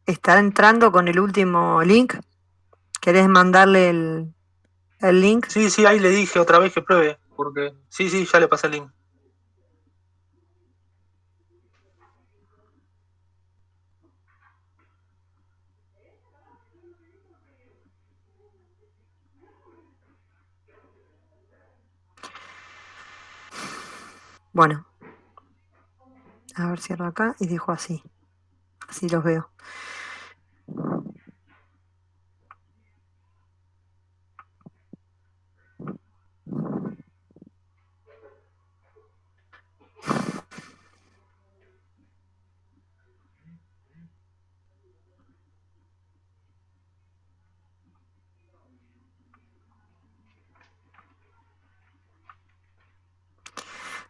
está entrando con el último link. ¿Querés mandarle el link? Sí, sí, ahí le dije otra vez que pruebe, porque sí, sí, ya le pasé el link. Bueno, a ver, cierro acá y dejo así. Así los veo.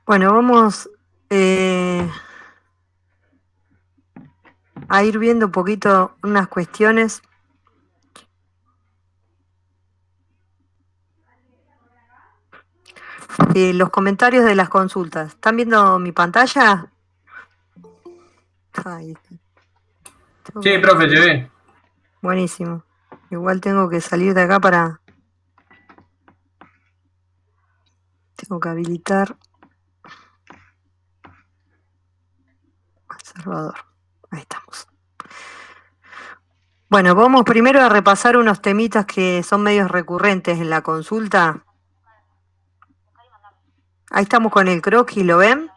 Bueno, vamos a ir viendo un poquito unas cuestiones. Los comentarios de las consultas. ¿Están viendo mi pantalla? Ay, Sí, profe, se ve. buenísimo. Igual tengo que salir de acá para... Tengo que habilitar Salvador. Ahí estamos. Bueno, vamos primero a repasar unos temitas que son medios recurrentes en la consulta. Ahí estamos con el croquis, ¿lo ven?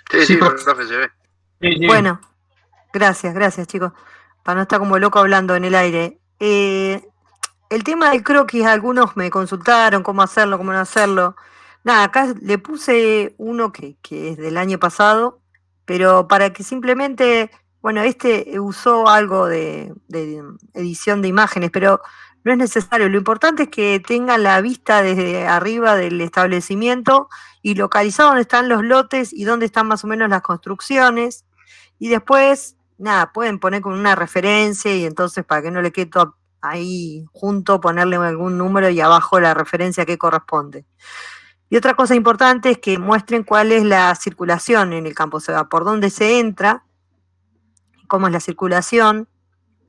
Sí, Sí, sí, profe. profe, se ve. Sí, sí. Bueno, gracias chicos, para no estar como loco hablando en el aire. El tema del croquis, algunos me consultaron cómo hacerlo, cómo no hacerlo. Nada, acá le puse uno que es del año pasado, pero para que simplemente, bueno, este usó algo de edición de imágenes, pero no es necesario. Lo importante es que tengan la vista desde arriba del establecimiento y localizado dónde están los lotes y dónde están más o menos las construcciones. Y después, nada, pueden poner con una referencia y entonces para que no le quede todo ahí junto, ponerle algún número y abajo la referencia que corresponde. Y otra cosa importante es que muestren cuál es la circulación en el campo, o sea, por dónde se entra, cómo es la circulación,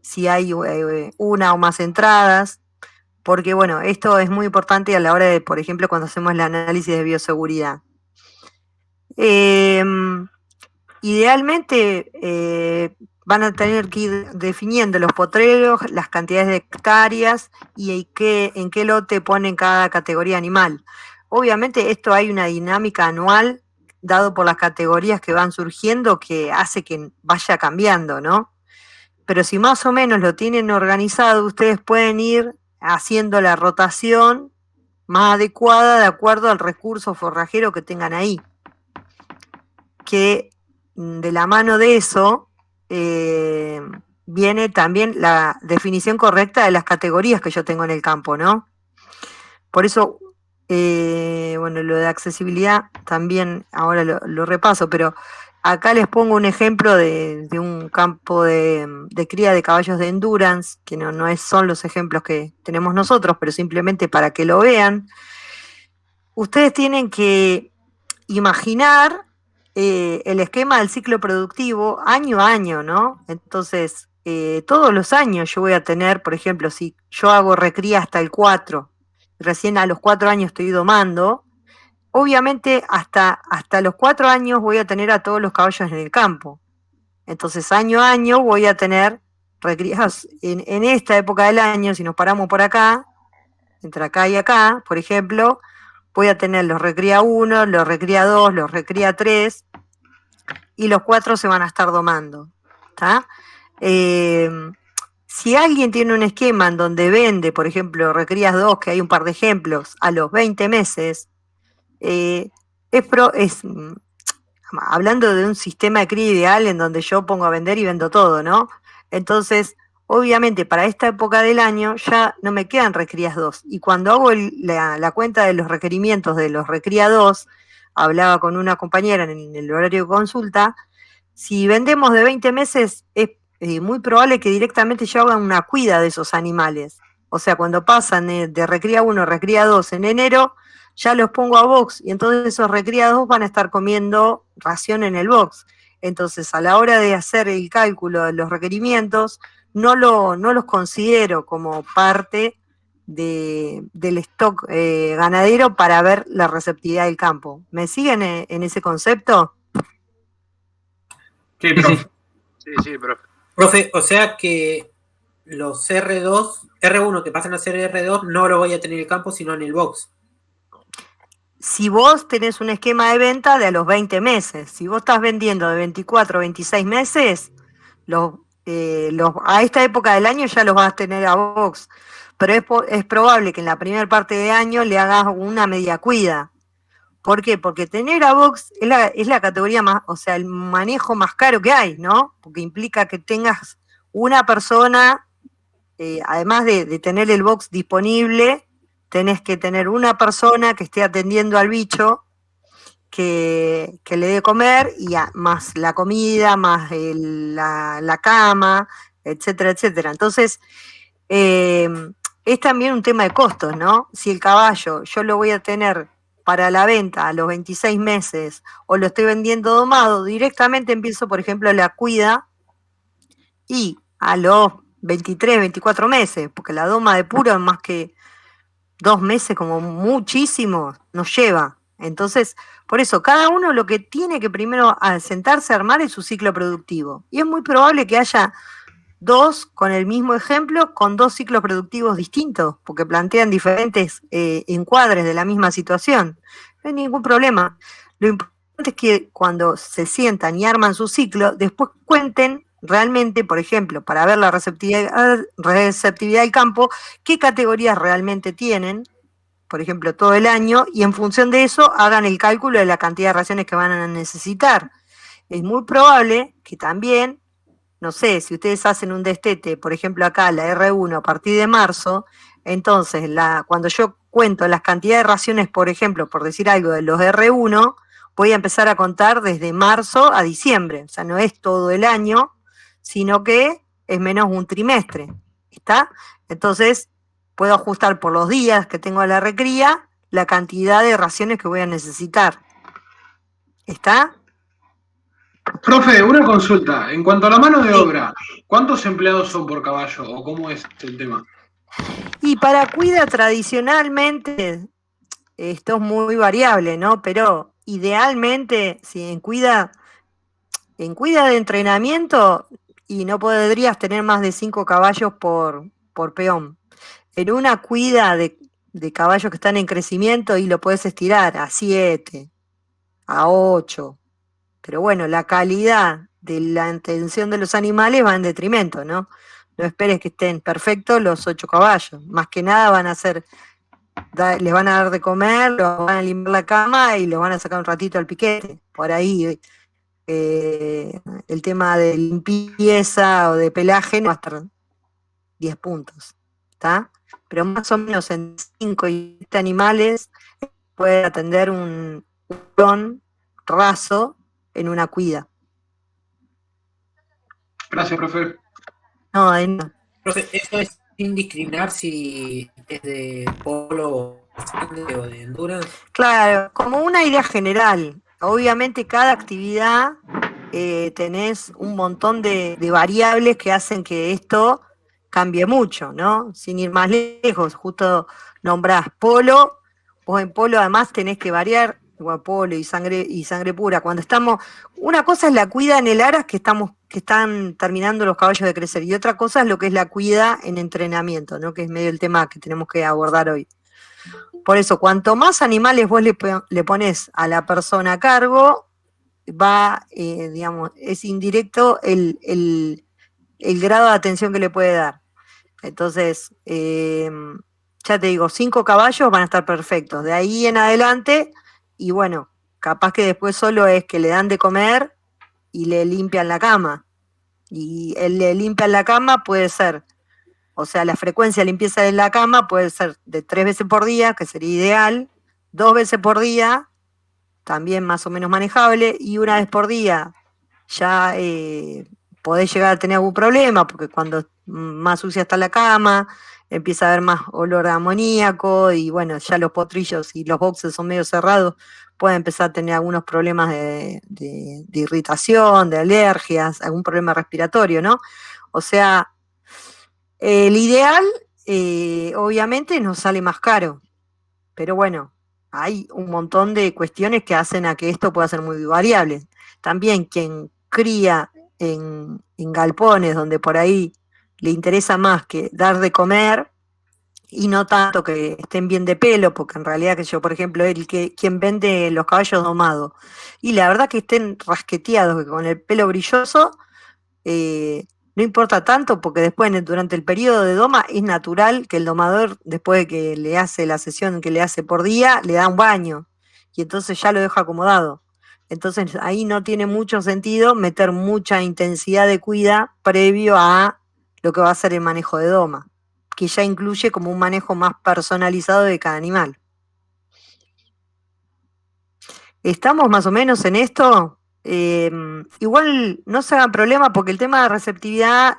si hay una o más entradas, porque bueno, esto es muy importante a la hora de, por ejemplo, cuando hacemos el análisis de bioseguridad. Idealmente van a tener que ir definiendo los potreros, las cantidades de hectáreas y en qué lote ponen cada categoría animal. Obviamente esto hay una dinámica anual dado por las categorías que van surgiendo que hace que vaya cambiando, ¿no? Pero si más o menos lo tienen organizado, ustedes pueden ir haciendo la rotación más adecuada de acuerdo al recurso forrajero que tengan ahí. Que de la mano de eso viene también la definición correcta de las categorías que yo tengo en el campo, ¿no? Por eso, bueno, lo de accesibilidad también ahora lo repaso, pero acá les pongo un ejemplo de un campo de cría de caballos de endurance, que no son los ejemplos que tenemos nosotros, pero simplemente para que lo vean. Ustedes tienen que imaginar el esquema del ciclo productivo año a año, ¿no? Entonces, todos los años yo voy a tener, por ejemplo, si yo hago recría hasta el 4, recién a los 4 años estoy domando, obviamente hasta los 4 años voy a tener a todos los caballos en el campo. Entonces, año a año voy a tener recrías en esta época del año, si nos paramos por acá, entre acá y acá, por ejemplo, voy a tener los recría 1, los recría 2, los recría 3 y los 4 se van a estar domando. ¿Está? Si alguien tiene un esquema en donde vende, por ejemplo, recrías 2, que hay un par de ejemplos, a los 20 meses, hablando de un sistema de cría ideal en donde yo pongo a vender y vendo todo, ¿no? Entonces, obviamente, para esta época del año ya no me quedan recrías 2. Y cuando hago la cuenta de los requerimientos de los recría 2, hablaba con una compañera en el horario de consulta, si vendemos de 20 meses, es muy probable que directamente yo haga una cuida de esos animales. O sea, cuando pasan de recría 1 a recría 2 en enero, ya los pongo a box y entonces esos recría 2 van a estar comiendo ración en el box. Entonces, a la hora de hacer el cálculo de los requerimientos, no los considero como parte del stock ganadero para ver la receptividad del campo. ¿Me siguen en ese concepto? Sí, profe. Sí, profe. Profe, o sea que los R1 que pasan a ser R2 no lo voy a tener en el campo, sino en el box. Si vos tenés un esquema de venta de a los 20 meses, si vos estás vendiendo de 24 a 26 meses, a esta época del año ya los vas a tener a box, pero es probable que en la primera parte de año le hagas una media cuida. ¿Por qué? Porque tener a box es la categoría más, o sea, el manejo más caro que hay, ¿no? Porque implica que tengas una persona, además de tener el box disponible, tenés que tener una persona que esté atendiendo al bicho, que le dé comer, y más la comida, más la cama, etcétera, etcétera. Entonces, es también un tema de costos, ¿no? Si el caballo yo lo voy a tener para la venta a los 26 meses o lo estoy vendiendo domado, directamente empiezo, por ejemplo, la cuida y a los 23, 24 meses, porque la doma de puro es más que 2 meses como muchísimo, nos lleva. Entonces, por eso, cada uno lo que tiene que primero sentarse a armar es su ciclo productivo. Y es muy probable que haya dos, con el mismo ejemplo, con 2 ciclos productivos distintos, porque plantean diferentes encuadres de la misma situación. No hay ningún problema. Lo importante es que cuando se sientan y arman su ciclo, después cuenten realmente, por ejemplo, para ver la receptividad del campo, qué categorías realmente tienen, por ejemplo, todo el año, y en función de eso hagan el cálculo de la cantidad de raciones que van a necesitar. Es muy probable que también, no sé, si ustedes hacen un destete, por ejemplo acá la R1 a partir de marzo, entonces cuando yo cuento las cantidades de raciones, por ejemplo, por decir algo de los R1, voy a empezar a contar desde marzo a diciembre, o sea, no es todo el año, sino que es menos un trimestre, ¿está? Entonces, puedo ajustar por los días que tengo a la recría la cantidad de raciones que voy a necesitar. ¿Está? Profe, una consulta. En cuanto a la mano de obra, ¿cuántos empleados son por caballo o cómo es el tema? Y para cuida tradicionalmente, esto es muy variable, ¿no? Pero idealmente, si en cuida de entrenamiento, y no podrías tener más de 5 caballos por peón. En una cuida de caballos que están en crecimiento y lo puedes estirar a 7, a 8. Pero bueno, la calidad de la atención de los animales va en detrimento, ¿no? No esperes que estén perfectos los 8 caballos. Más que nada van a hacer, les van a dar de comer, los van a limpiar la cama y los van a sacar un ratito al piquete. Por ahí el tema de limpieza o de pelaje no va a estar 10 puntos, ¿está? Pero más o menos en 5 y 7 animales puede atender un peón raso en una cuida. Gracias, profe. No, ahí no. Profe, eso es sin discriminar si es de polo o de endurance. Claro, como una idea general. Obviamente cada actividad tenés un montón de variables que hacen que esto cambie mucho, ¿no? Sin ir más lejos, justo nombrás polo, vos en polo además tenés que variar, igual polo y sangre pura. Cuando estamos, una cosa es la cuida en el aras que están terminando los caballos de crecer, y otra cosa es lo que es la cuida en entrenamiento, ¿no? Que es medio el tema que tenemos que abordar hoy. Por eso, cuanto más animales vos le pones a la persona a cargo, va, digamos, es indirecto el grado de atención que le puede dar. Entonces, ya te digo, 5 caballos van a estar perfectos. De ahí en adelante, y bueno, capaz que después solo es que le dan de comer y le limpian la cama. Y el le limpian la cama puede ser, o sea, la frecuencia de limpieza de la cama puede ser de 3 veces por día, que sería ideal, 2 veces por día, también más o menos manejable, y 1 vez por día ya podés llegar a tener algún problema, porque cuando más sucia está la cama, empieza a haber más olor a amoníaco y bueno, ya los potrillos y los boxes son medio cerrados, puede empezar a tener algunos problemas de irritación, de alergias, algún problema respiratorio, ¿no? O sea, el ideal, obviamente, nos sale más caro, pero bueno, hay un montón de cuestiones que hacen a que esto pueda ser muy variable. También quien cría en galpones donde por ahí le interesa más que dar de comer y no tanto que estén bien de pelo, porque en realidad que yo, por ejemplo, quien vende los caballos domados, y la verdad que estén rasqueteados, que con el pelo brilloso, no importa tanto, porque después durante el periodo de doma es natural que el domador, después de que le hace la sesión que le hace por día, le da un baño, y entonces ya lo deja acomodado. Entonces ahí no tiene mucho sentido meter mucha intensidad de cuida previo a lo que va a ser el manejo de doma, que ya incluye como un manejo más personalizado de cada animal. ¿Estamos más o menos en esto? Igual no se hagan problema porque el tema de receptividad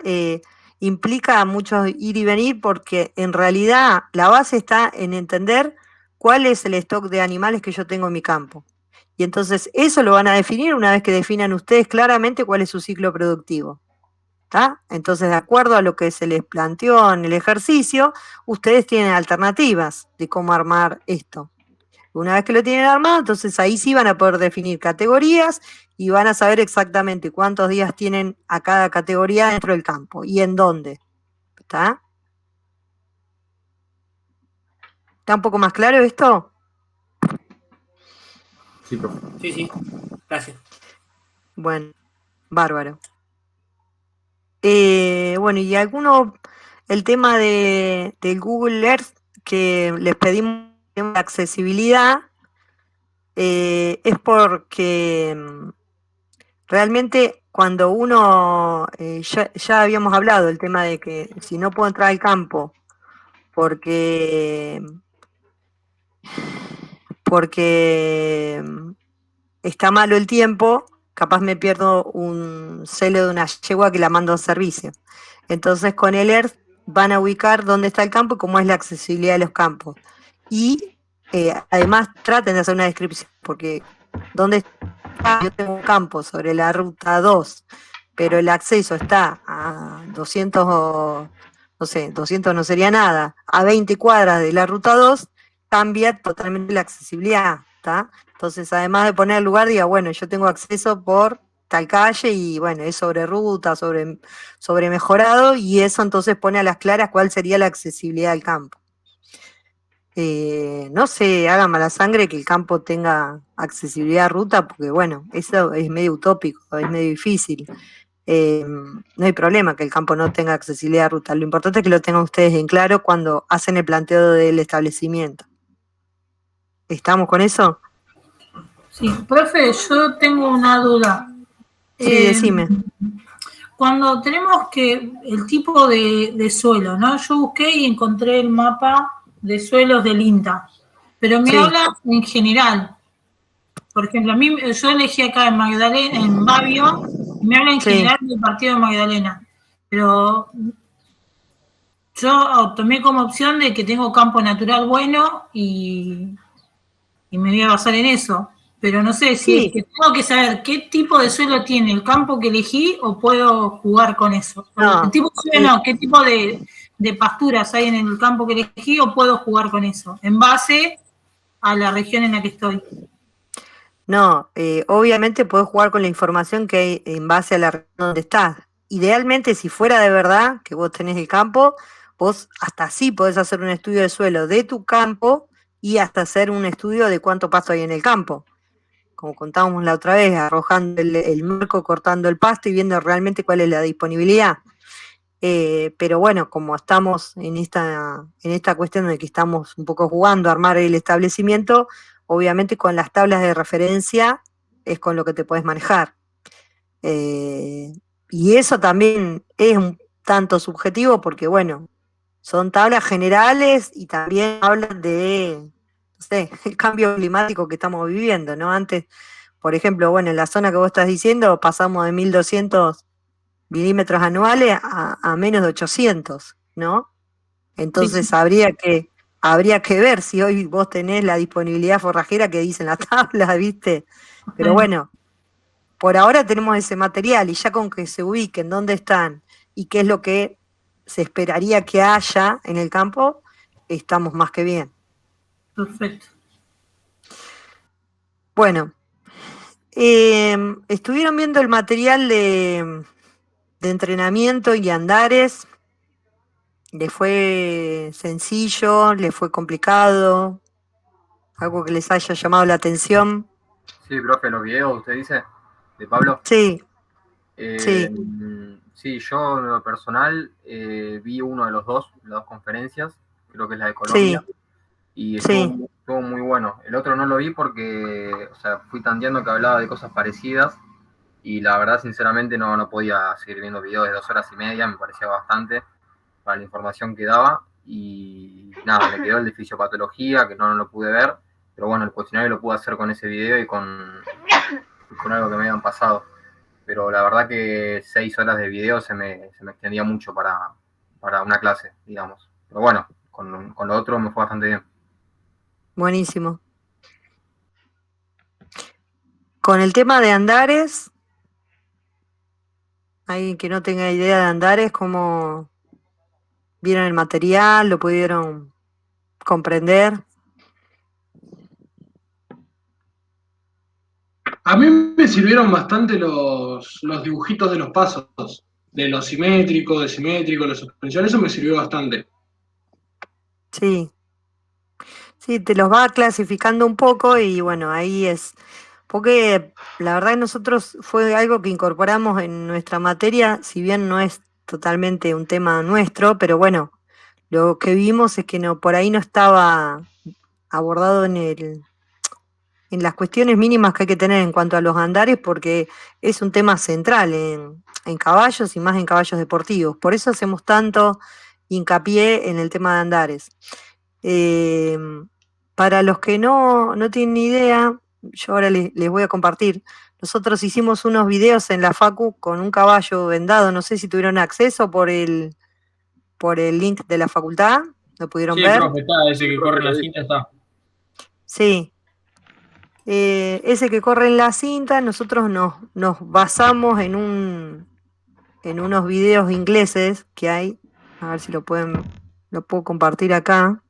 implica mucho ir y venir, porque en realidad la base está en entender cuál es el stock de animales que yo tengo en mi campo. Y entonces eso lo van a definir una vez que definan ustedes claramente cuál es su ciclo productivo. ¿Tá? Entonces, de acuerdo a lo que se les planteó en el ejercicio, ustedes tienen alternativas de cómo armar esto. Una vez que lo tienen armado, entonces ahí sí van a poder definir categorías y van a saber exactamente cuántos días tienen a cada categoría dentro del campo y en dónde. ¿Está? ¿Está un poco más claro esto? Sí, profe. Sí, gracias. Bueno, bárbaro. Bueno, y el tema del Google Earth que les pedimos de accesibilidad, es porque realmente cuando uno, ya habíamos hablado del tema de que si no puedo entrar al campo porque está malo el tiempo, capaz me pierdo un celo de una yegua que la mando a servicio. Entonces con el ERT van a ubicar dónde está el campo y cómo es la accesibilidad de los campos. Y además traten de hacer una descripción, porque ¿dónde está? Yo tengo un campo sobre la ruta 2, pero el acceso está a 200, no sé, 200 no sería nada, a 20 cuadras de la ruta 2, cambia totalmente la accesibilidad, ¿está? Entonces, además de poner el lugar, diga, bueno, yo tengo acceso por tal calle y bueno, es sobre ruta, sobre mejorado, y eso entonces pone a las claras cuál sería la accesibilidad al campo. No se haga mala sangre que el campo tenga accesibilidad a ruta, porque bueno, eso es medio utópico, es medio difícil. No hay problema que el campo no tenga accesibilidad a ruta. Lo importante es que lo tengan ustedes en claro cuando hacen el planteo del establecimiento. ¿Estamos con eso? Sí, profe, yo tengo una duda. Sí, decime. Cuando tenemos que el tipo de suelo, ¿no? Yo busqué y encontré el mapa de suelos del INTA, pero me habla en general. Por ejemplo, a mí yo elegí acá en Magdalena, en Babio, y me habla en general del partido de Magdalena, pero yo tomé como opción de que tengo campo natural bueno y me voy a basar en eso. Pero no sé si es que tengo que saber qué tipo de suelo tiene el campo que elegí o puedo jugar con eso. No, ¿Qué tipo de pasturas hay en el campo que elegí o puedo jugar con eso? En base a la región en la que estoy. No, obviamente podés jugar con la información que hay en base a la región donde estás. Idealmente, si fuera de verdad que vos tenés el campo, vos hasta así podés hacer un estudio de suelo de tu campo y hasta hacer un estudio de cuánto pasto hay en el campo. Como contábamos la otra vez, arrojando el marco, cortando el pasto y viendo realmente cuál es la disponibilidad. Pero bueno, como estamos en esta cuestión de que estamos un poco jugando a armar el establecimiento, obviamente con las tablas de referencia es con lo que te puedes manejar. Y eso también es un tanto subjetivo porque, bueno, son tablas generales y también hablan de, no sé, el cambio climático que estamos viviendo, ¿no? Antes, por ejemplo, bueno, en la zona que vos estás diciendo, pasamos de 1.200 milímetros anuales a menos de 800, ¿no? Entonces habría que ver si hoy vos tenés la disponibilidad forrajera que dice en la tabla, ¿viste? Pero bueno, por ahora tenemos ese material y ya con que se ubiquen dónde están y qué es lo que se esperaría que haya en el campo, estamos más que bien. Perfecto. Bueno, estuvieron viendo el material de entrenamiento y andares. ¿Le fue sencillo? ¿Le fue complicado? ¿Algo que les haya llamado la atención? Sí, profe, los videos, usted dice, de Pablo. Sí, Sí, yo en lo personal vi uno de las dos conferencias, creo que es la de Colombia, y estuvo muy bueno. El otro no lo vi porque, o sea, fui tanteando que hablaba de cosas parecidas y la verdad, sinceramente, no podía seguir viendo videos de 2 horas y media, me parecía bastante para la información que daba y nada, me quedó el de fisiopatología, que no lo pude ver, pero bueno, el cuestionario lo pude hacer con ese video y con algo que me habían pasado. Pero la verdad que 6 horas de video se me extendía mucho para una clase, digamos. Pero bueno, con lo otro me fue bastante bien. Buenísimo. Con el tema de andares, alguien que no tenga idea de andares, ¿cómo vieron el material? ¿Lo pudieron comprender? A mí me sirvieron bastante los dibujitos de los pasos, de lo simétrico, de simétrico, la suspensión, eso me sirvió bastante. Sí. Sí, te los va clasificando un poco y bueno, ahí es. Porque la verdad que nosotros fue algo que incorporamos en nuestra materia, si bien no es totalmente un tema nuestro, pero bueno, lo que vimos es que no, por ahí no estaba abordado en las cuestiones mínimas que hay que tener en cuanto a los andares, porque es un tema central en caballos y más en caballos deportivos. Por eso hacemos tanto hincapié en el tema de andares. Para los que no tienen ni idea, yo ahora les voy a compartir. Nosotros hicimos unos videos en la Facu con un caballo vendado. No sé si tuvieron acceso por el link de la facultad. ¿Lo pudieron ver? Sí, profe, está, ese que corre en la cinta está. Sí. Ese que corre en la cinta, nosotros nos basamos en unos videos ingleses que hay. A ver si lo puedo compartir acá.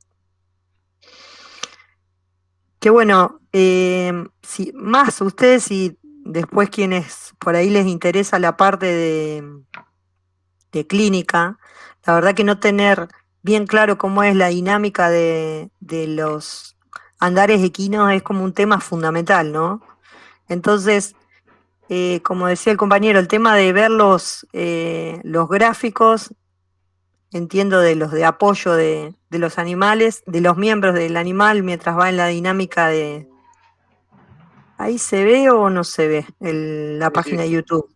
Que bueno, si más ustedes y después quienes por ahí les interesa la parte de clínica, la verdad que no tener bien claro cómo es la dinámica de los andares equinos es como un tema fundamental, ¿no? Entonces, como decía el compañero, el tema de ver los gráficos, entiendo de los de apoyo de los animales, de los miembros del animal mientras va en la dinámica de... ¿Ahí se ve o no se ve la página de YouTube?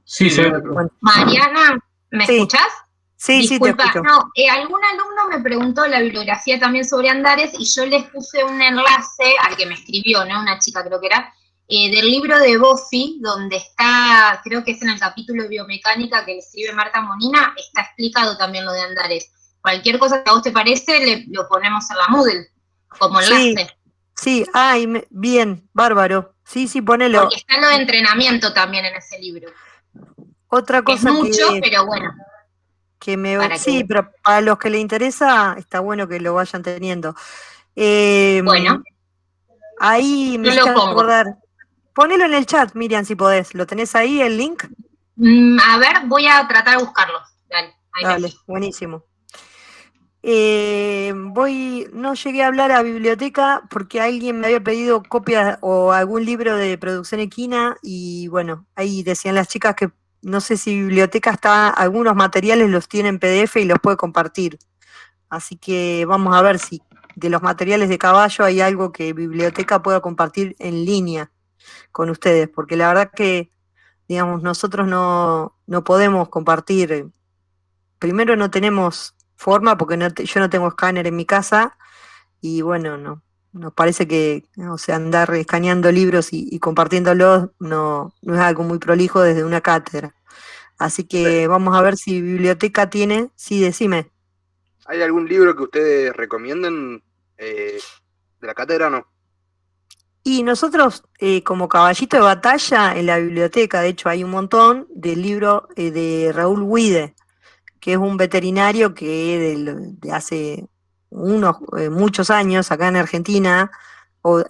Sí, se ve. Bueno, Mariana, ¿me escuchás? Sí, Disculpa, sí, te escucho. no, algún alumno me preguntó la bibliografía también sobre andares y yo les puse un enlace al que me escribió, ¿no? Una chica creo que era, del libro de Buffy, donde está, creo que es en el capítulo de biomecánica que le escribe Marta Monina, está explicado también lo de andares. Cualquier cosa que a vos te parece, lo ponemos en la Moodle, como enlace. Sí, bien, bárbaro. Sí, ponelo. Porque está lo de entrenamiento también en ese libro. Otra cosa es mucho, pero bueno. Pero para los que les interesa, está bueno que lo vayan teniendo. Bueno. Ahí me lo pongo. Acordar. Ponelo en el chat, Miriam, si podés. ¿Lo tenés ahí, el link? A ver, voy a tratar de buscarlo. Dale, buenísimo. No llegué a hablar a biblioteca porque alguien me había pedido copias o algún libro de producción equina y bueno, ahí decían las chicas que no sé si biblioteca algunos materiales los tiene en PDF y los puede compartir. Así que vamos a ver si de los materiales de caballo hay algo que biblioteca pueda compartir en línea con ustedes, porque la verdad que, digamos, nosotros no podemos compartir. Primero no tenemos forma porque yo no tengo escáner en mi casa y bueno, nos parece que, o sea, andar escaneando libros y compartiéndolos no es algo muy prolijo desde una cátedra. Así que vamos a ver si biblioteca tiene. Sí, decime. ¿Hay algún libro que ustedes recomienden de la cátedra o no? Y nosotros, como caballito de batalla en la biblioteca, de hecho hay un montón del libro de Raúl Huide, que es un veterinario que de hace muchos años acá en Argentina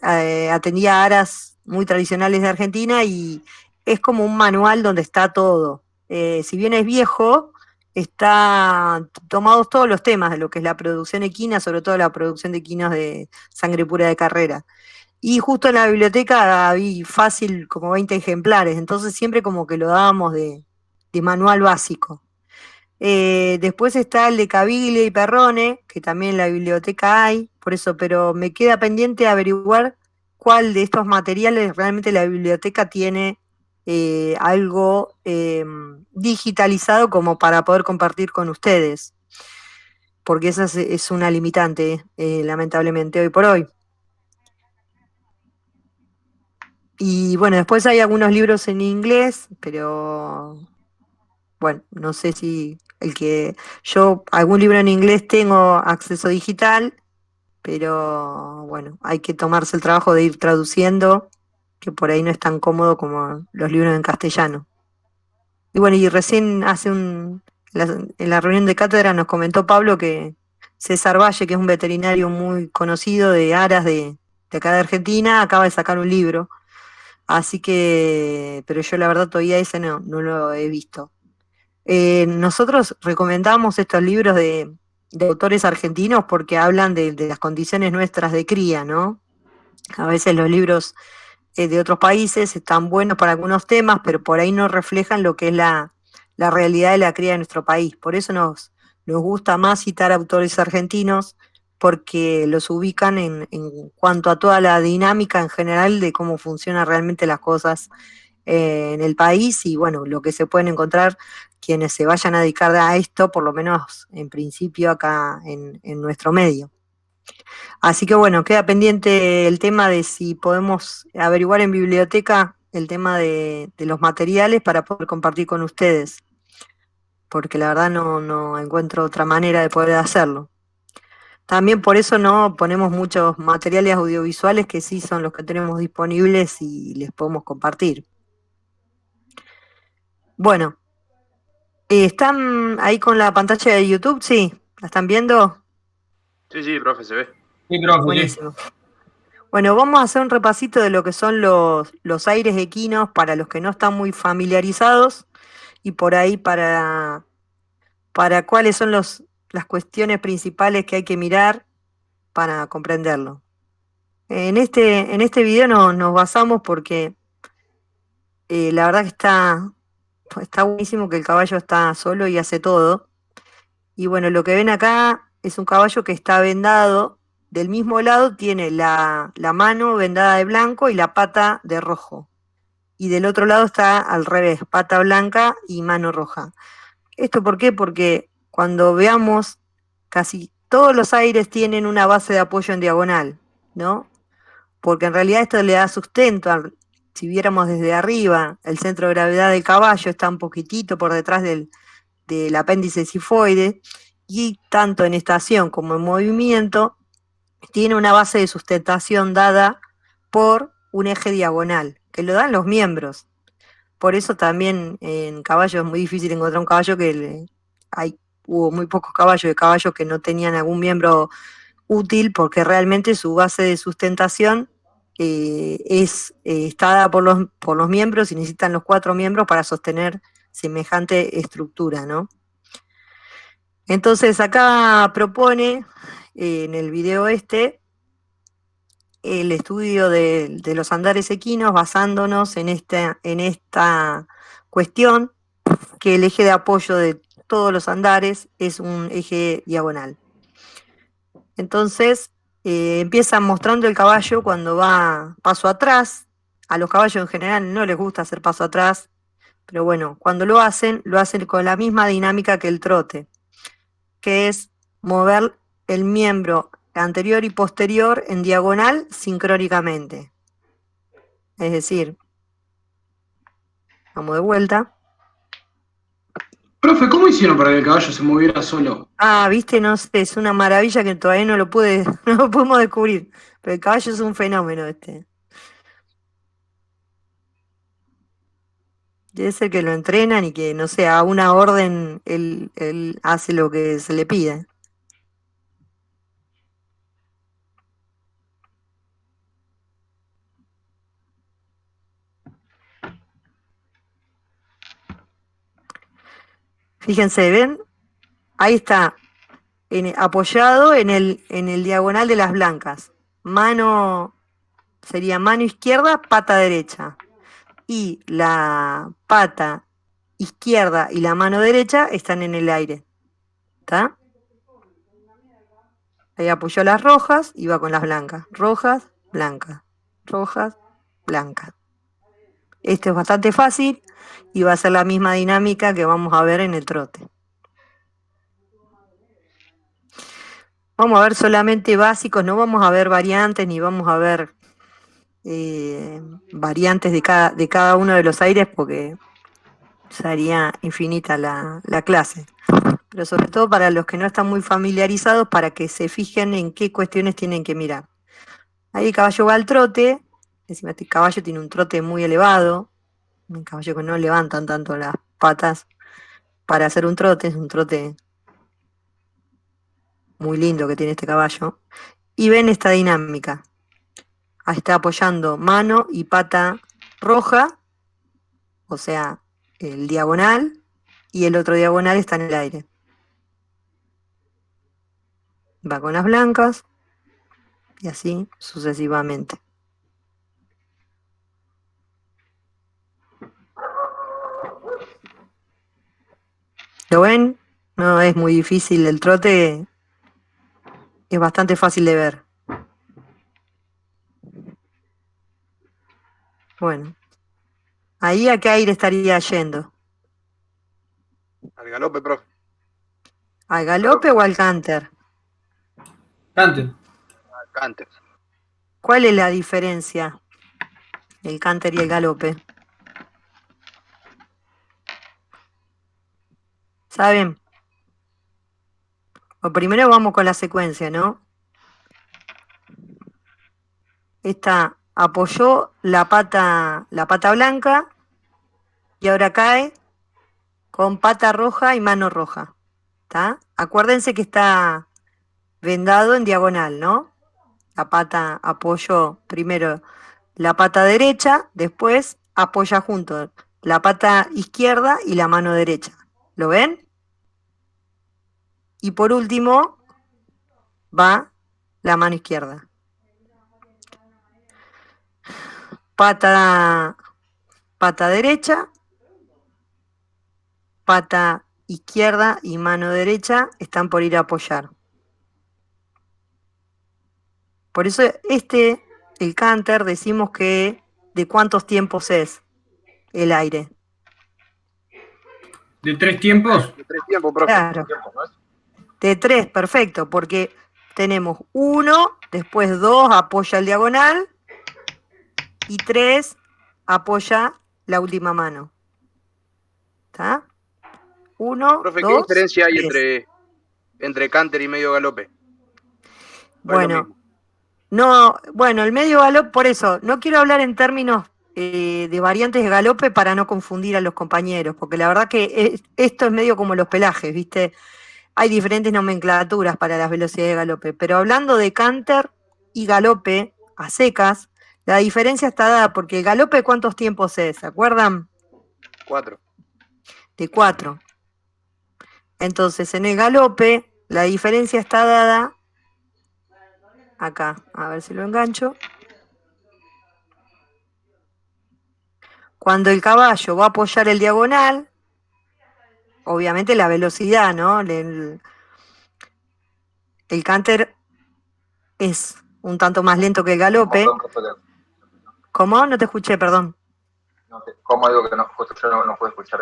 atendía aras muy tradicionales de Argentina y es como un manual donde está todo. Si bien es viejo, está tomados todos los temas de lo que es la producción equina, sobre todo la producción de equinos de sangre pura de carrera. Y justo en la biblioteca vi fácil como 20 ejemplares, entonces siempre como que lo dábamos de manual básico. Después está el de Caviglia y Perrone, que también en la biblioteca hay, por eso, pero me queda pendiente averiguar cuál de estos materiales realmente la biblioteca tiene algo digitalizado como para poder compartir con ustedes, porque esa es una limitante, lamentablemente, hoy por hoy. Y bueno, después hay algunos libros en inglés, pero bueno, no sé si algún libro en inglés tengo acceso digital, pero bueno, hay que tomarse el trabajo de ir traduciendo, que por ahí no es tan cómodo como los libros en castellano. Y bueno, y recién en la reunión de cátedra nos comentó Pablo que César Valle, que es un veterinario muy conocido de aras de acá de Argentina, acaba de sacar un libro. Así que, pero yo la verdad todavía ese no lo he visto. Nosotros recomendamos estos libros de autores argentinos porque hablan de las condiciones nuestras de cría, ¿no? A veces los libros de otros países están buenos para algunos temas, pero por ahí no reflejan lo que es la realidad de la cría de nuestro país. Por eso nos gusta más citar autores argentinos, porque los ubican en cuanto a toda la dinámica en general de cómo funcionan realmente las cosas en el país y bueno, lo que se pueden encontrar quienes se vayan a dedicar a esto, por lo menos en principio acá en nuestro medio. Así que bueno, queda pendiente el tema de si podemos averiguar en biblioteca el tema de los materiales para poder compartir con ustedes, porque la verdad no encuentro otra manera de poder hacerlo. También por eso no ponemos muchos materiales audiovisuales que sí son los que tenemos disponibles y les podemos compartir. Bueno, ¿están ahí con la pantalla de YouTube? Sí, ¿la están viendo? Sí, profe, se ve. Sí, profe, sí. Buenísimo. Bueno, vamos a hacer un repasito de lo que son los aires equinos para los que no están muy familiarizados y por ahí para cuáles son las cuestiones principales que hay que mirar para comprenderlo. En este video nos basamos porque la verdad que está buenísimo que el caballo está solo y hace todo. Y bueno, lo que ven acá es un caballo que está vendado. Del mismo lado tiene la mano vendada de blanco y la pata de rojo. Y del otro lado está al revés, pata blanca y mano roja. ¿Esto por qué? Porque cuando veamos, casi todos los aires tienen una base de apoyo en diagonal, ¿no? Porque en realidad esto le da sustento. Si viéramos desde arriba, el centro de gravedad del caballo está un poquitito por detrás del apéndice cifoide, y tanto en estación como en movimiento tiene una base de sustentación dada por un eje diagonal, que lo dan los miembros. Por eso también en caballo es muy difícil encontrar un caballo hubo muy pocos caballos que no tenían algún miembro útil, porque realmente su base de sustentación está dada por los miembros y necesitan los 4 miembros para sostener semejante estructura, ¿no? Entonces acá propone en el video el estudio de los andares equinos basándonos en esta cuestión, que el eje de apoyo de todos los andares es un eje diagonal. Entonces empieza mostrando el caballo cuando va paso atrás. A los caballos en general no les gusta hacer paso atrás, pero bueno, cuando lo hacen con la misma dinámica que el trote, que es mover el miembro anterior y posterior en diagonal sincrónicamente. Es decir, vamos de vuelta. Profe, ¿cómo hicieron para que el caballo se moviera solo? Ah, viste, no sé, es una maravilla que todavía no lo no lo pudimos descubrir. Pero el caballo es un fenómeno este. Debe ser que lo entrenan y que, no sé, a una orden él hace lo que se le pide. Fíjense, ¿ven? Ahí está, apoyado en el diagonal de las blancas. Sería mano izquierda, pata derecha. Y la pata izquierda y la mano derecha están en el aire. ¿Está? Ahí apoyó las rojas y va con las blancas. Rojas, blancas. Rojas, blancas. Esto es bastante fácil y va a ser la misma dinámica que vamos a ver en el trote. Vamos a ver solamente básicos, no vamos a ver variantes ni vamos a ver variantes de cada uno de los aires porque sería infinita la clase. Pero sobre todo para los que no están muy familiarizados, para que se fijen en qué cuestiones tienen que mirar. Ahí el caballo va al trote, encima este caballo tiene un trote muy elevado, un caballo que no levantan tanto las patas para hacer un trote, es un trote muy lindo que tiene este caballo. Y ven esta dinámica. Ahí está apoyando mano y pata roja, o sea, el diagonal, y el otro diagonal está en el aire. Va con las blancas, y así sucesivamente. ¿Lo ven? No es muy difícil, el trote es bastante fácil de ver. Bueno, ahí a qué aire estaría yendo. Al galope, profe. ¿Al galope o al canter? Canter. Al canter. ¿Cuál es la diferencia? El canter y el galope. ¿Saben? Bueno, primero vamos con la secuencia, ¿no? Esta apoyó la pata blanca y ahora cae con pata roja y mano roja. ¿Está? Acuérdense que está vendado en diagonal, ¿no? La pata apoyó primero la pata derecha, después apoya junto la pata izquierda y la mano derecha. ¿Lo ven? Y por último va la mano izquierda. Pata derecha, pata izquierda y mano derecha están por ir a apoyar. Por eso el canter, decimos que ¿de cuántos tiempos es el aire? ¿De 3 tiempos? De 3 tiempos, profe. Claro. De 3, perfecto, porque tenemos 1, después 2 apoya el diagonal y 3 apoya la última mano. ¿Está? 1, Profe, 2, ¿qué diferencia hay 3. entre canter y medio galope? Bueno, el medio galope, por eso, no quiero hablar en términos de variantes de galope para no confundir a los compañeros, porque la verdad que esto es medio como los pelajes, ¿viste? Hay diferentes nomenclaturas para las velocidades de galope, pero hablando de canter y galope a secas, la diferencia está dada porque el galope, ¿cuántos tiempos es? ¿Se acuerdan? 4. De 4. Entonces, en el galope, la diferencia está dada acá. A ver si lo engancho. Cuando el caballo va a apoyar el diagonal, obviamente la velocidad, ¿no? El canter es un tanto más lento que el galope. ¿Cómo? No te escuché, perdón. ¿Cómo digo que justo yo no puedo escuchar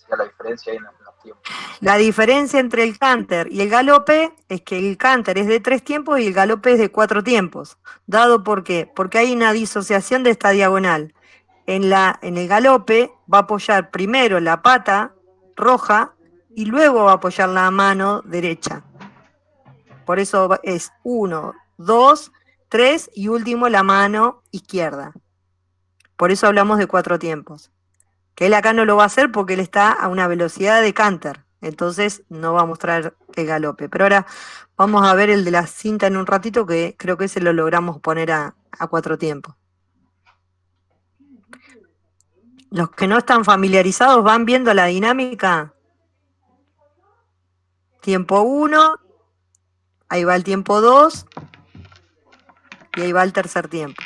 la diferencia ahí en los tiempos? La diferencia entre el canter y el galope es que el canter es de 3 tiempos y el galope es de 4 tiempos. ¿Dado por qué? Porque hay una disociación de esta diagonal. En el galope va a apoyar primero la pata roja y luego va a apoyar la mano derecha. Por eso es 1, 2, 3 y último la mano izquierda. Por eso hablamos de 4 tiempos. Que él acá no lo va a hacer porque él está a una velocidad de canter. Entonces no va a mostrar el galope. Pero ahora vamos a ver el de la cinta en un ratito, que creo que ese lo logramos poner a 4 tiempos. Los que no están familiarizados van viendo la dinámica. Tiempo 1, ahí va el tiempo 2 y ahí va el tercer tiempo.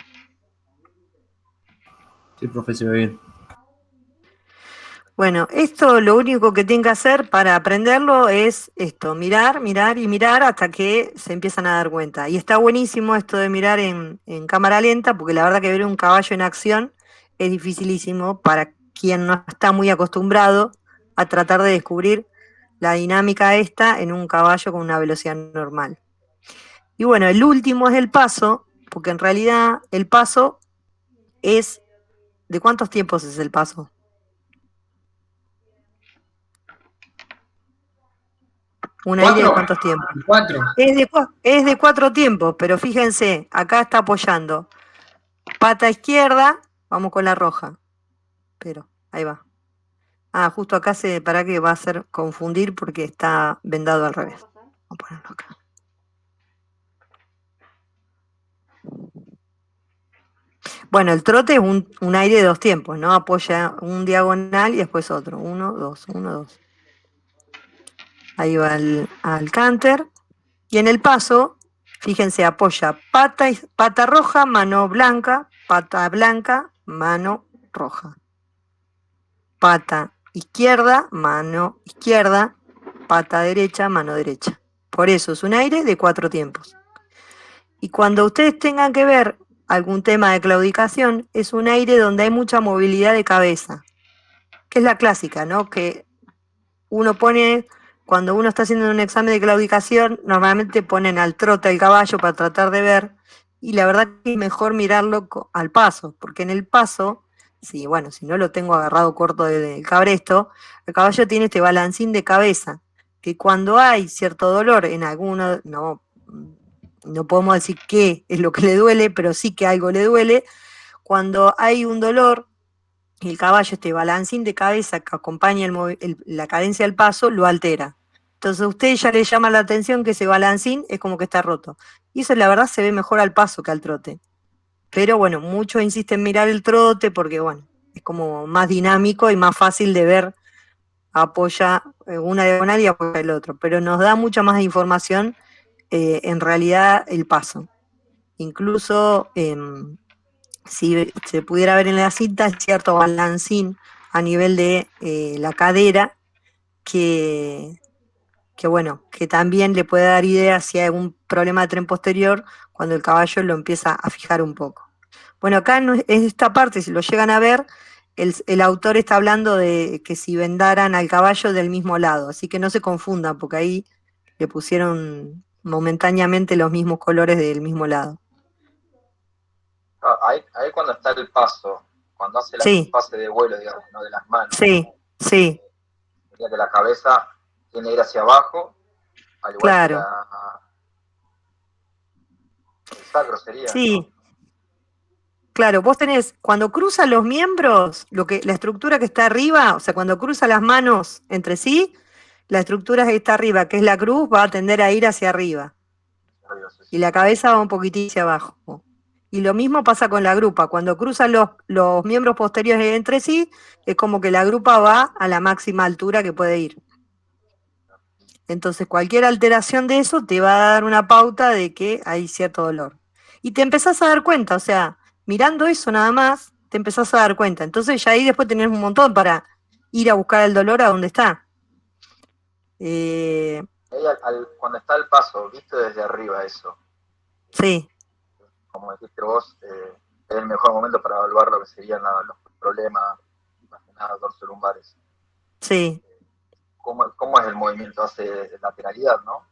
Sí, profe, se ve bien. Bueno, esto lo único que tienen que hacer para aprenderlo es esto, mirar, mirar y mirar hasta que se empiezan a dar cuenta. Y está buenísimo esto de mirar en cámara lenta, porque la verdad que ver un caballo en acción es dificilísimo para quien no está muy acostumbrado a tratar de descubrir la dinámica esta en un caballo con una velocidad normal. Y bueno, el último es el paso, porque en realidad el paso es... ¿De cuántos tiempos es el paso? ¿Un aire de cuántos tiempos? 4. Es de 4 tiempos, pero fíjense, acá está apoyando. Pata izquierda, vamos con la roja. Pero, ahí va. Ah, justo acá para que va a hacer confundir porque está vendado al revés. Vamos a ponerlo acá. Bueno, el trote es un aire de 2 tiempos, ¿no? Apoya un diagonal y después otro. 1, 2, 1, 2. Ahí va al canter. Y en el paso, fíjense, apoya pata roja, mano blanca, pata blanca, mano roja. Pata izquierda, mano izquierda, pata derecha, mano derecha. Por eso es un aire de 4 tiempos. Y cuando ustedes tengan que ver algún tema de claudicación, es un aire donde hay mucha movilidad de cabeza, que es la clásica, ¿no? Que uno pone, cuando uno está haciendo un examen de claudicación, normalmente ponen al trote al caballo para tratar de ver, y la verdad que es mejor mirarlo al paso, porque en el paso, si no lo tengo agarrado corto del cabresto, el caballo tiene este balancín de cabeza, que cuando hay cierto dolor en alguno, no podemos decir qué es lo que le duele, pero sí que algo le duele. Cuando hay un dolor, el caballo, este balancín de cabeza que acompaña la cadencia del paso, lo altera. Entonces a usted ya le llama la atención que ese balancín es como que está roto. Y eso la verdad se ve mejor al paso que al trote. Pero bueno, muchos insisten en mirar el trote porque es como más dinámico y más fácil de ver. Apoya una diagonal y apoya el otro. Pero nos da mucha más información en realidad el paso. Incluso si se pudiera ver en la cinta, es cierto balancín a nivel de la cadera que también le puede dar idea si hay algún problema de tren posterior cuando el caballo lo empieza a fijar un poco. Bueno, acá en esta parte, si lo llegan a ver, el autor está hablando de que si vendaran al caballo del mismo lado, así que no se confundan porque ahí le pusieron momentáneamente los mismos colores del mismo lado. Ahí cuando está el paso, cuando hace el pase de vuelo, digamos, no de las manos. Sí. Sería que la cabeza tiene que ir hacia abajo, al igual que el sacro sería. Sí. ¿No? Claro, vos tenés, cuando cruza los miembros, la estructura que está arriba, o sea, cuando cruza las manos entre sí, la estructura que está arriba, que es la cruz, va a tender a ir hacia arriba. Y la cabeza va un poquitín hacia abajo. Y lo mismo pasa con la grupa. Cuando cruzan los miembros posteriores entre sí, es como que la grupa va a la máxima altura que puede ir. Entonces, cualquier alteración de eso te va a dar una pauta de que hay cierto dolor. Y te empezás a dar cuenta, o sea, mirando eso nada más, te empezás a dar cuenta. Entonces ya ahí después tenés un montón para ir a buscar el dolor a donde está. Cuando está el paso, visto desde arriba eso. Sí. Como dijiste vos, es el mejor momento para evaluar lo que serían los problemas, más que nada dorsolumbares. Sí. ¿Cómo es el movimiento? Hace lateralidad, ¿no?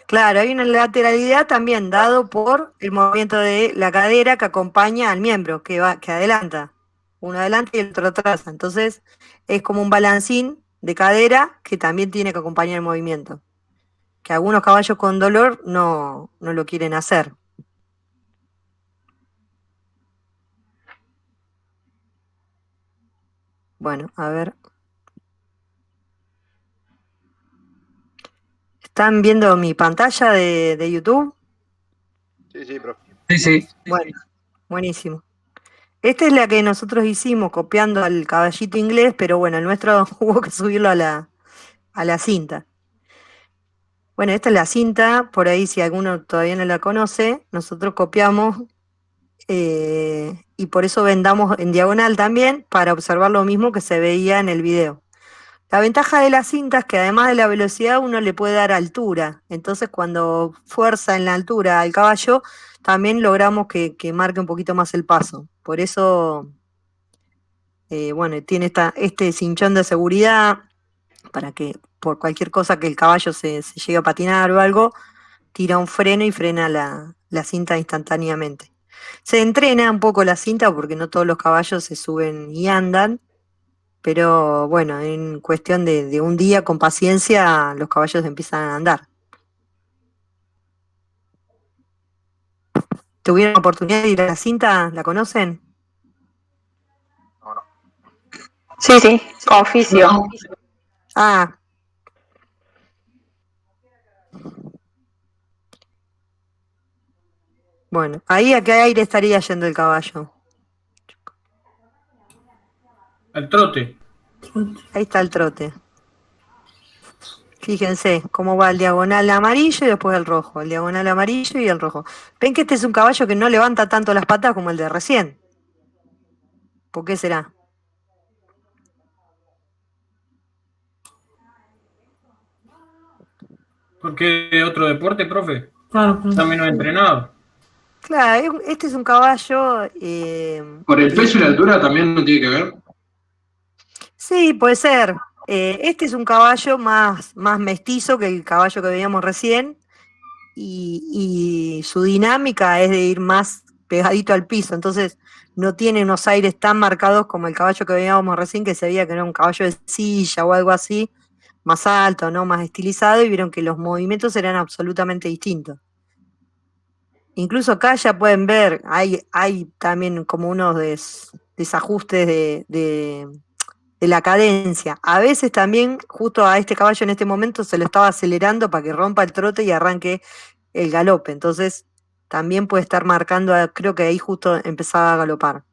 Claro, hay una lateralidad también dado por el movimiento de la cadera que acompaña al miembro, que adelanta. Uno adelanta y el otro atrás. Entonces es como un balancín de cadera que también tiene que acompañar el movimiento. Que algunos caballos con dolor no lo quieren hacer. Bueno, a ver. ¿Están viendo mi pantalla de YouTube? Sí, profe. Sí. Bueno, buenísimo. Esta es la que nosotros hicimos copiando al caballito inglés, pero bueno, el nuestro hubo que subirlo a la cinta. Bueno, esta es la cinta, por ahí si alguno todavía no la conoce, nosotros copiamos y por eso vendamos en diagonal también para observar lo mismo que se veía en el video. La ventaja de la cinta es que además de la velocidad uno le puede dar altura, entonces cuando fuerza en la altura al caballo también logramos que marque un poquito más el paso. Por eso, bueno, tiene este cinchón de seguridad para que por cualquier cosa que el caballo se llegue a patinar o algo, tira un freno y frena la cinta instantáneamente. Se entrena un poco la cinta porque no todos los caballos se suben y andan, pero bueno, en cuestión de un día con paciencia los caballos empiezan a andar. ¿Tuvieron la oportunidad de ir a la cinta? ¿La conocen? No. Sí, con oficio. No, Ah. Bueno, ¿ahí a qué aire estaría yendo el caballo? Al trote. Ahí está el trote. Fíjense cómo va el diagonal amarillo y después el rojo. El diagonal amarillo y el rojo. Ven que este es un caballo que no levanta tanto las patas como el de recién. ¿Por qué será? Porque otro deporte, profe. Claro, Está menos entrenado. Claro, este es un caballo... por el peso y la altura también no tiene que ver. Sí, puede ser. Este es un caballo más mestizo que el caballo que veíamos recién y su dinámica es de ir más pegadito al piso, entonces no tiene unos aires tan marcados como el caballo que veíamos recién, que se veía que era un caballo de silla o algo así, más alto, ¿no? Más estilizado, y vieron que los movimientos eran absolutamente distintos. Incluso acá ya pueden ver, hay también como unos desajustes de la cadencia. A veces también, justo a este caballo en este momento, se lo estaba acelerando para que rompa el trote y arranque el galope. Entonces, también puede estar marcando, creo que ahí justo empezaba a galopar.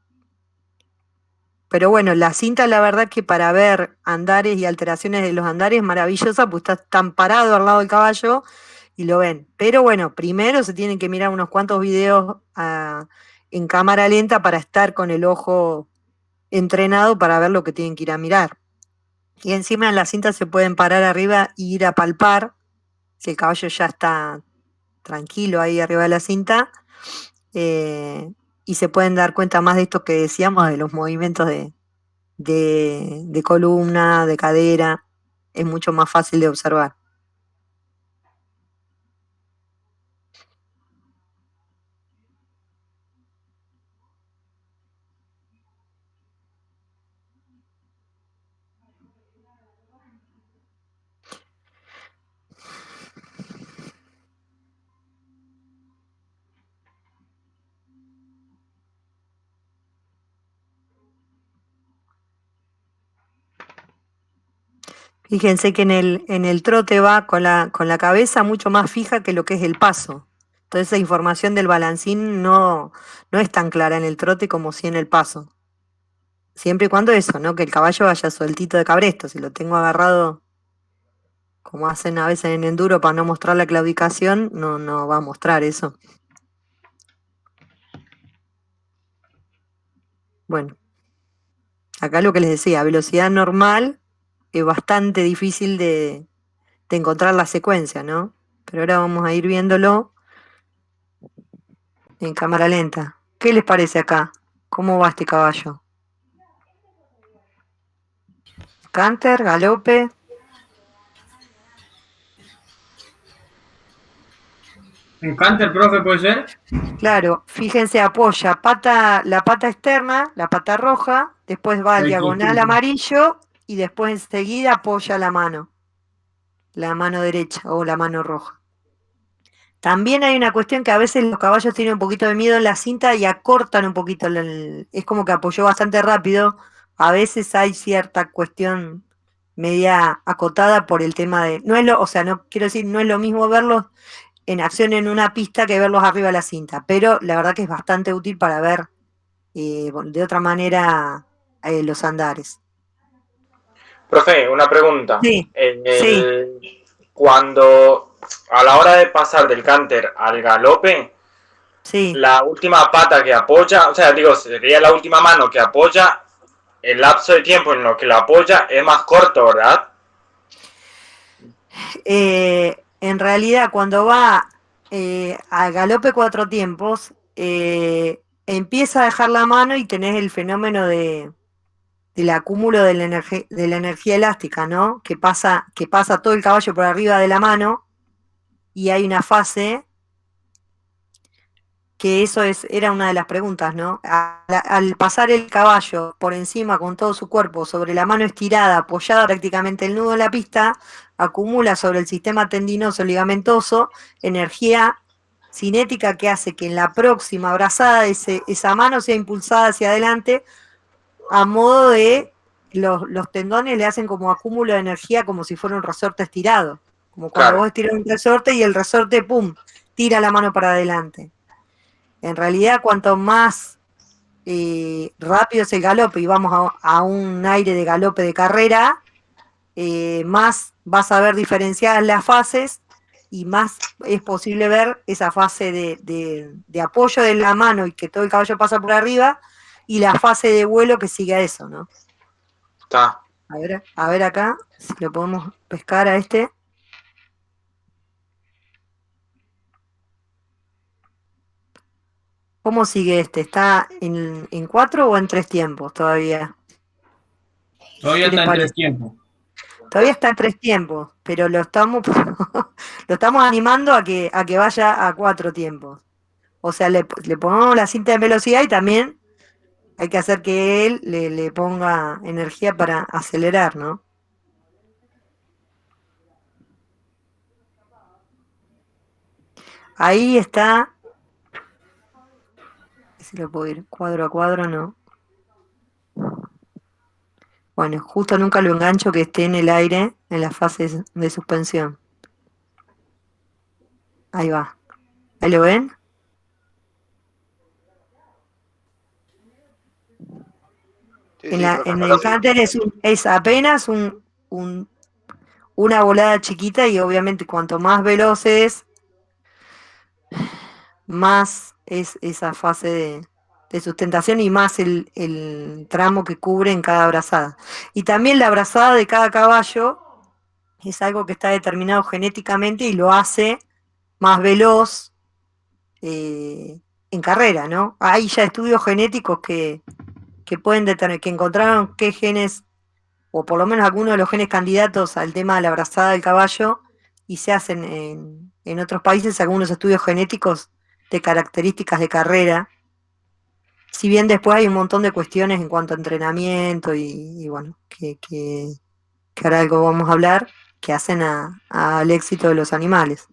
Pero bueno, la cinta, la verdad que para ver andares y alteraciones de los andares es maravillosa, pues está tan parado al lado del caballo y lo ven. Pero bueno, primero se tienen que mirar unos cuantos videos en cámara lenta para estar con el ojo entrenado para ver lo que tienen que ir a mirar. Y encima en la cinta se pueden parar arriba e ir a palpar, si el caballo ya está tranquilo ahí arriba de la cinta, y se pueden dar cuenta más de esto que decíamos, de los movimientos de columna, de cadera, es mucho más fácil de observar. Fíjense que en el trote va con la cabeza mucho más fija que lo que es el paso. Entonces esa información del balancín no es tan clara en el trote como si en el paso. Siempre y cuando eso, ¿no? Que el caballo vaya sueltito de cabresto. Si lo tengo agarrado, como hacen a veces en enduro para no mostrar la claudicación, no va a mostrar eso. Bueno, acá lo que les decía, velocidad normal es bastante difícil de encontrar la secuencia, ¿no? Pero ahora vamos a ir viéndolo en cámara lenta. ¿Qué les parece acá? ¿Cómo va este caballo? Canter, galope. ¿Un canter, profe, puede ser? Claro, fíjense, apoya la pata externa, la pata roja, después va al Ahí, diagonal sí. amarillo y después enseguida apoya la mano derecha o la mano roja. También hay una cuestión que a veces los caballos tienen un poquito de miedo en la cinta y acortan un poquito, es como que apoyó bastante rápido. A veces hay cierta cuestión media acotada por el tema de, no es lo, o sea, no quiero decir, no es lo mismo verlos en acción en una pista que verlos arriba de la cinta, pero la verdad que es bastante útil para ver de otra manera los andares. Profe, una pregunta. Sí, Cuando a la hora de pasar del canter al galope, la última pata que apoya, o sea, digo, sería la última mano que apoya, el lapso de tiempo en lo que la apoya es más corto, ¿verdad? En realidad, cuando va al galope 4 tiempos, empieza a dejar la mano y tenés el fenómeno del acúmulo de la energía elástica, ¿no? Que pasa todo el caballo por arriba de la mano y hay una fase que eso era una de las preguntas, ¿no? Al pasar el caballo por encima con todo su cuerpo sobre la mano estirada, apoyada prácticamente el nudo en la pista, acumula sobre el sistema tendinoso ligamentoso energía cinética que hace que en la próxima brazada esa mano sea impulsada hacia adelante a modo de los tendones le hacen como acúmulo de energía como si fuera un resorte estirado, como cuando vos estiras un resorte y el resorte, ¡pum!, tira la mano para adelante. En realidad, cuanto más rápido es el galope y vamos a un aire de galope de carrera, más vas a ver diferenciadas las fases y más es posible ver esa fase de apoyo de la mano y que todo el caballo pasa por arriba y la fase de vuelo que sigue a eso, ¿no? Está. A ver acá, si lo podemos pescar a este. ¿Cómo sigue este? ¿Está en 4 o en 3 tiempos todavía? Todavía está en 3 tiempos. Todavía está en 3 tiempos, pero lo estamos animando a que vaya a 4 tiempos. O sea, le ponemos la cinta de velocidad y también hay que hacer que él le ponga energía para acelerar, ¿no? Ahí está. Si lo puedo ir cuadro a cuadro, no. Bueno, justo nunca lo engancho que esté en el aire en la fase de suspensión. Ahí va. ¿Ahí lo ven? En el cánter es apenas una volada chiquita y obviamente cuanto más veloz es, más es esa fase de sustentación y más el tramo que cubre en cada brazada. Y también la brazada de cada caballo es algo que está determinado genéticamente y lo hace más veloz en carrera, ¿no? Hay ya estudios genéticos que pueden determinar, que encontraron qué genes, o por lo menos algunos de los genes candidatos al tema de la brazada del caballo, y se hacen en otros países algunos estudios genéticos de características de carrera, si bien después hay un montón de cuestiones en cuanto a entrenamiento y bueno, que ahora algo vamos a hablar, que hacen al éxito de los animales.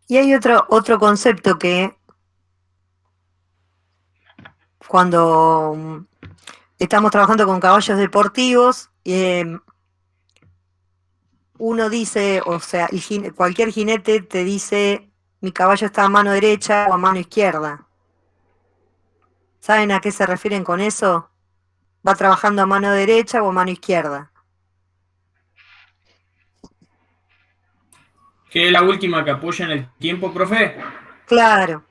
Y hay otro concepto que cuando estamos trabajando con caballos deportivos, uno dice, o sea, cualquier jinete te dice, mi caballo está a mano derecha o a mano izquierda. ¿Saben a qué se refieren con eso? ¿Va trabajando a mano derecha o a mano izquierda? ¿Qué es la última que apoya en el tiempo, profe? Claro,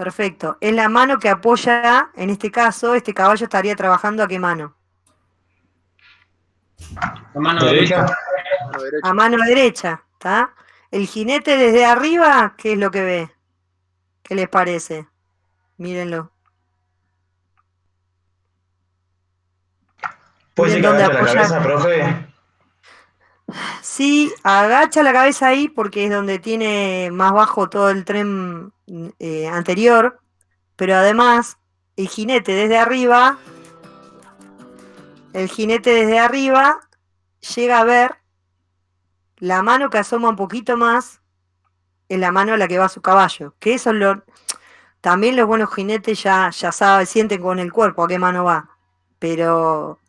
Perfecto. Es la mano que apoya, en este caso, este caballo estaría trabajando ¿a qué mano? La mano derecha. A mano derecha, ¿está? El jinete desde arriba, ¿qué es lo que ve? ¿Qué les parece? Mírenlo. ¿Puede ser que Miren dónde agache la apoya. cabeza, profe? Sí, agacha la cabeza ahí porque es donde tiene más bajo todo el tren anterior, pero además el jinete desde arriba llega a ver la mano que asoma un poquito más, es la mano a la que va su caballo, que eso también los buenos jinetes ya saben, sienten con el cuerpo a qué mano va, pero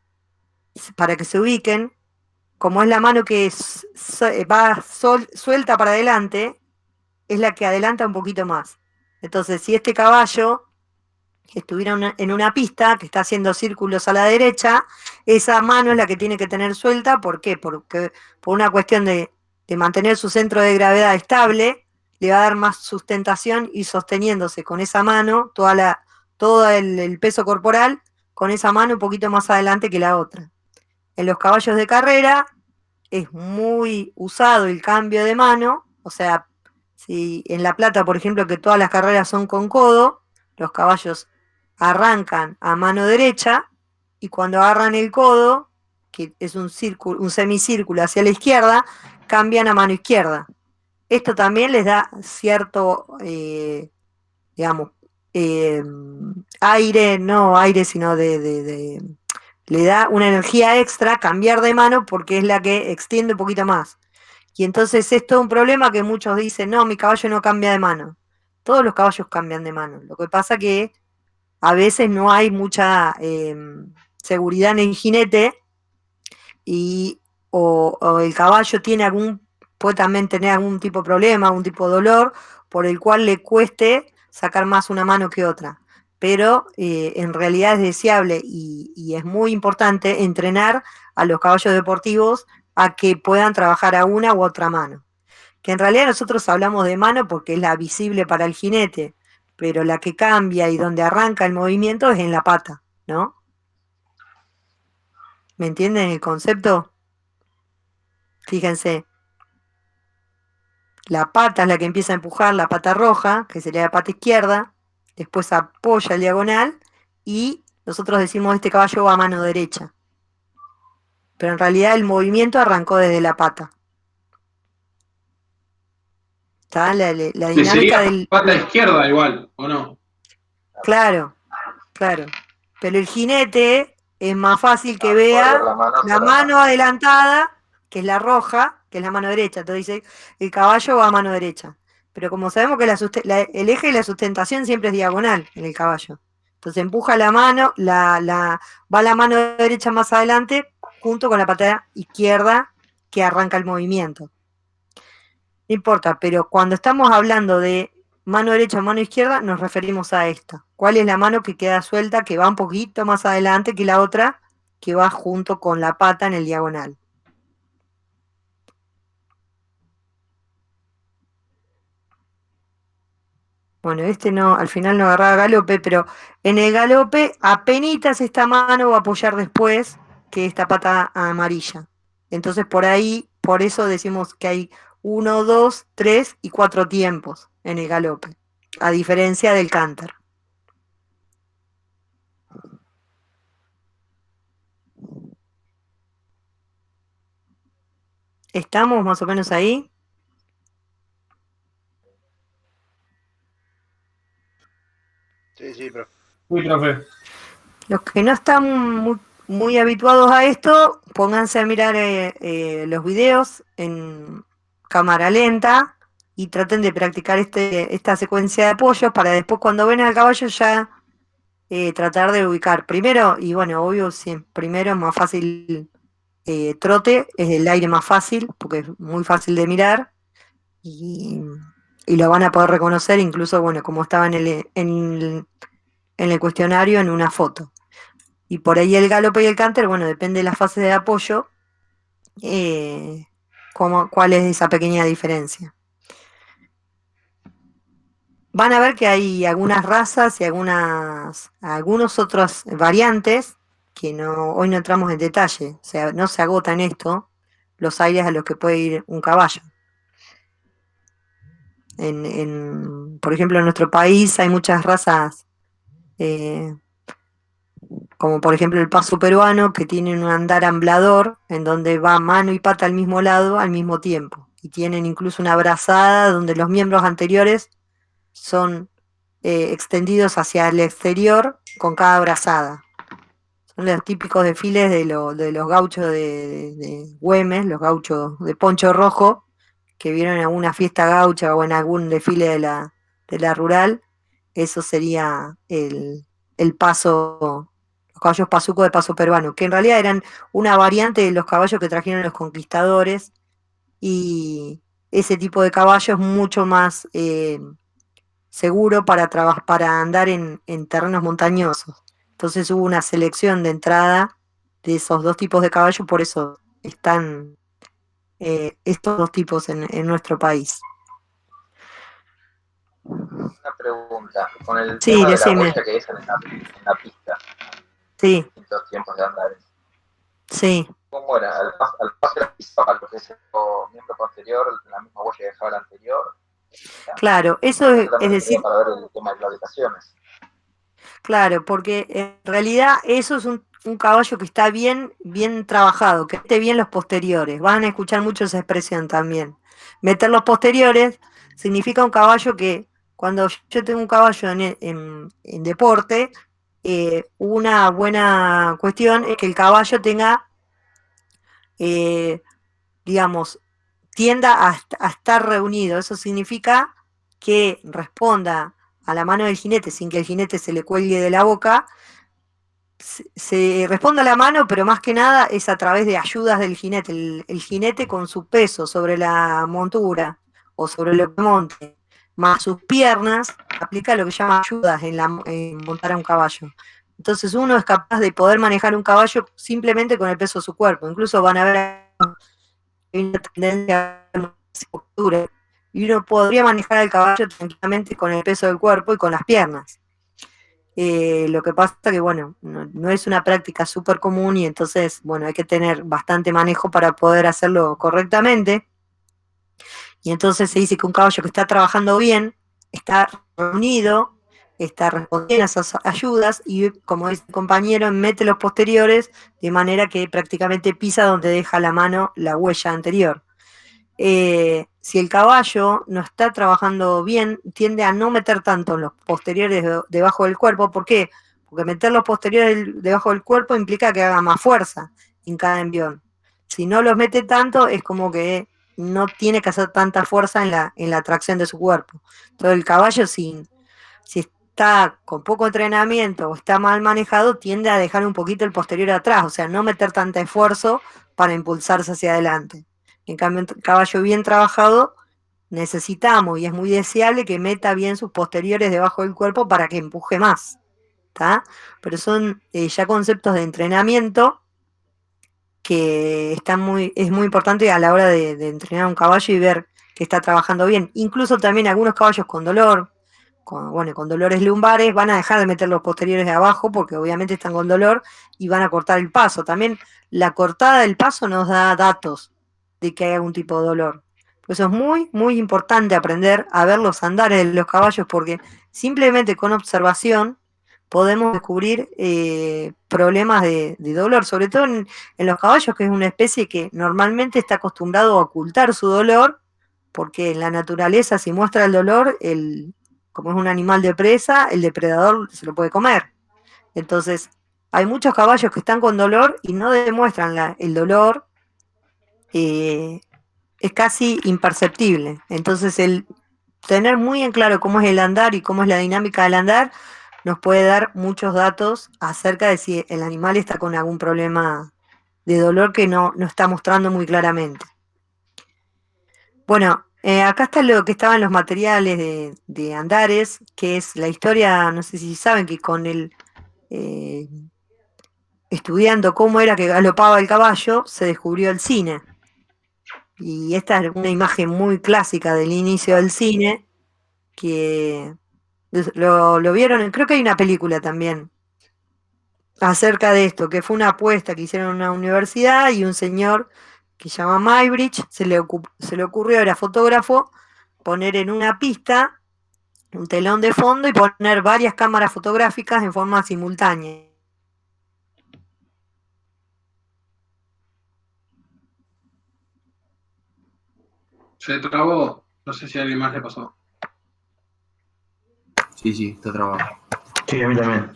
para que se ubiquen, como es la mano que va suelta para adelante, es la que adelanta un poquito más. Entonces, si este caballo estuviera en una pista que está haciendo círculos a la derecha, esa mano es la que tiene que tener suelta. ¿Por qué? Porque por una cuestión de mantener su centro de gravedad estable, le va a dar más sustentación y sosteniéndose con esa mano, todo el peso corporal, con esa mano un poquito más adelante que la otra. En los caballos de carrera es muy usado el cambio de mano, o sea, si en La Plata, por ejemplo, que todas las carreras son con codo, los caballos arrancan a mano derecha y cuando agarran el codo, que es un semicírculo hacia la izquierda, cambian a mano izquierda. Esto también les da cierto, digamos, aire, sino le da una energía extra cambiar de mano porque es la que extiende un poquito más. Y entonces es todo un problema que muchos dicen, no, mi caballo no cambia de mano. Todos los caballos cambian de mano. Lo que pasa que a veces no hay mucha seguridad en el jinete o el caballo puede también tener algún tipo de problema, algún tipo de dolor, por el cual le cueste sacar más una mano que otra. Pero en realidad es deseable y es muy importante entrenar a los caballos deportivos a que puedan trabajar a una u otra mano. Que en realidad nosotros hablamos de mano porque es la visible para el jinete, pero la que cambia y donde arranca el movimiento es en la pata, ¿no? ¿Me entienden el concepto? Fíjense. La pata es la que empieza a empujar, la pata roja, que sería la pata izquierda, después apoya el diagonal y nosotros decimos este caballo va a mano derecha. Pero en realidad el movimiento arrancó desde la pata. ¿Está? La dinámica sería del... pata izquierda igual, ¿o no? Claro. Pero el jinete es más fácil que vea la mano adelantada, que es la roja, que es la mano derecha. Entonces dice, el caballo va a mano derecha. Pero como sabemos que el eje de la sustentación siempre es diagonal en el caballo. Entonces empuja la mano, va la mano derecha más adelante, junto con la pata izquierda que arranca el movimiento. No importa, pero cuando estamos hablando de mano derecha o mano izquierda, nos referimos a esta. ¿Cuál es la mano que queda suelta, que va un poquito más adelante que la otra, que va junto con la pata en el diagonal? Bueno, al final no agarraba galope, pero en el galope apenitas esta mano va a apoyar después que esta pata amarilla. Entonces por eso decimos que hay 1, 2, 3 y 4 tiempos en el galope, a diferencia del canter. ¿Estamos más o menos ahí? Sí, profe. Uy, profe. Los que no están muy habituados a esto, pónganse a mirar los videos en cámara lenta y traten de practicar esta secuencia de apoyos para después cuando ven al caballo ya tratar de ubicar. Primero, y bueno, obvio, primero es más fácil trote, es el aire más fácil porque es muy fácil de mirar y lo van a poder reconocer incluso, bueno, como estaba en el cuestionario en una foto. Y por ahí el galope y el canter, bueno, depende de la fase de apoyo, cuál es esa pequeña diferencia. van a ver que hay algunas razas y algunos otros variantes que hoy no entramos en detalle, o sea, no se agota en esto los aires a los que puede ir un caballo. Por ejemplo, en nuestro país hay muchas razas, como por ejemplo el paso peruano, que tienen un andar amblador, en donde va mano y pata al mismo lado al mismo tiempo, y tienen incluso una brazada donde los miembros anteriores son extendidos hacia el exterior con cada brazada. Son los típicos desfiles de los gauchos de Güemes, los gauchos de poncho rojo, que vieron en alguna fiesta gaucha o en algún desfile de la rural. Eso sería el paso, los caballos pasuco de paso peruano, que en realidad eran una variante de los caballos que trajeron los conquistadores, y ese tipo de caballo es mucho más seguro para andar en terrenos montañosos. Entonces hubo una selección de entrada de esos dos tipos de caballos, por eso están estos dos tipos en nuestro país. Una pregunta, con el Sí, tema de la decime. huella que es en la pista, Sí, distintos tiempos de andares, sí. ¿cómo era? Al paso de la pista, para lo que es el miembro posterior, la misma huella que dejaba el anterior. Claro, eso es decir, Para ver el tema de claudicaciones. claro, porque en realidad eso es un caballo que está bien trabajado, que esté bien los posteriores. Van a escuchar mucho esa expresión también. Meter los posteriores significa un caballo que, cuando yo tengo un caballo en deporte, una buena cuestión es que el caballo tenga, digamos, tienda a estar reunido. Eso significa que responda a la mano del jinete sin que el jinete se le cuelgue de la boca. Se responde a la mano, pero más que nada es a través de ayudas del jinete. El jinete con su peso sobre la montura o sobre lo que monte, más sus piernas, aplica lo que llama ayudas en montar a un caballo. Entonces uno es capaz de poder manejar un caballo simplemente con el peso de su cuerpo. Incluso van a ver una tendencia a la postura, y uno podría manejar al caballo tranquilamente con el peso del cuerpo y con las piernas. Lo que pasa que, bueno, no es una práctica súper común, y entonces, bueno, hay que tener bastante manejo para poder hacerlo correctamente. Y entonces se dice que un caballo que está trabajando bien, está reunido, está respondiendo a esas ayudas, y como dice el compañero, mete los posteriores de manera que prácticamente pisa donde deja la mano la huella anterior. Si el caballo no está trabajando bien, tiende a no meter tanto los posteriores debajo del cuerpo. ¿Por qué? Porque meter los posteriores debajo del cuerpo implica que haga más fuerza en cada envión. Si no los mete tanto, es como que no tiene que hacer tanta fuerza en la tracción de su cuerpo. Entonces el caballo, si está con poco entrenamiento o está mal manejado, tiende a dejar un poquito el posterior atrás, o sea, no meter tanto esfuerzo para impulsarse hacia adelante. En cambio, un caballo bien trabajado, necesitamos, y es muy deseable, que meta bien sus posteriores debajo del cuerpo para que empuje más, ¿tá? Pero son ya conceptos de entrenamiento que es muy importante a la hora de entrenar a un caballo y ver que está trabajando bien. Incluso también algunos caballos con dolor, con dolores lumbares, van a dejar de meter los posteriores de abajo porque obviamente están con dolor y van a cortar el paso. También la cortada del paso nos da datos de que hay algún tipo de dolor. Por eso es muy, muy importante aprender a ver los andares de los caballos, porque simplemente con observación podemos descubrir problemas de dolor, sobre todo en los caballos, que es una especie que normalmente está acostumbrado a ocultar su dolor, porque en la naturaleza, si muestra el dolor, como es un animal de presa, el depredador se lo puede comer. Entonces, hay muchos caballos que están con dolor y no demuestran el dolor, es casi imperceptible. Entonces, el tener muy en claro cómo es el andar y cómo es la dinámica del andar nos puede dar muchos datos acerca de si el animal está con algún problema de dolor que no está mostrando muy claramente. Bueno, acá está lo que estaba en los materiales de andares, que es la historia. No sé si saben que con estudiando cómo era que galopaba el caballo, se descubrió el cine. Y esta es una imagen muy clásica del inicio del cine, que Lo vieron, creo que hay una película también acerca de esto, que fue una apuesta que hicieron en una universidad y un señor que se llama Maybridge se le ocurrió, era fotógrafo, poner en una pista un telón de fondo y poner varias cámaras fotográficas en forma simultánea. Se trabó. No sé si a alguien más le pasó. Sí, está trabado. Sí, a mí también.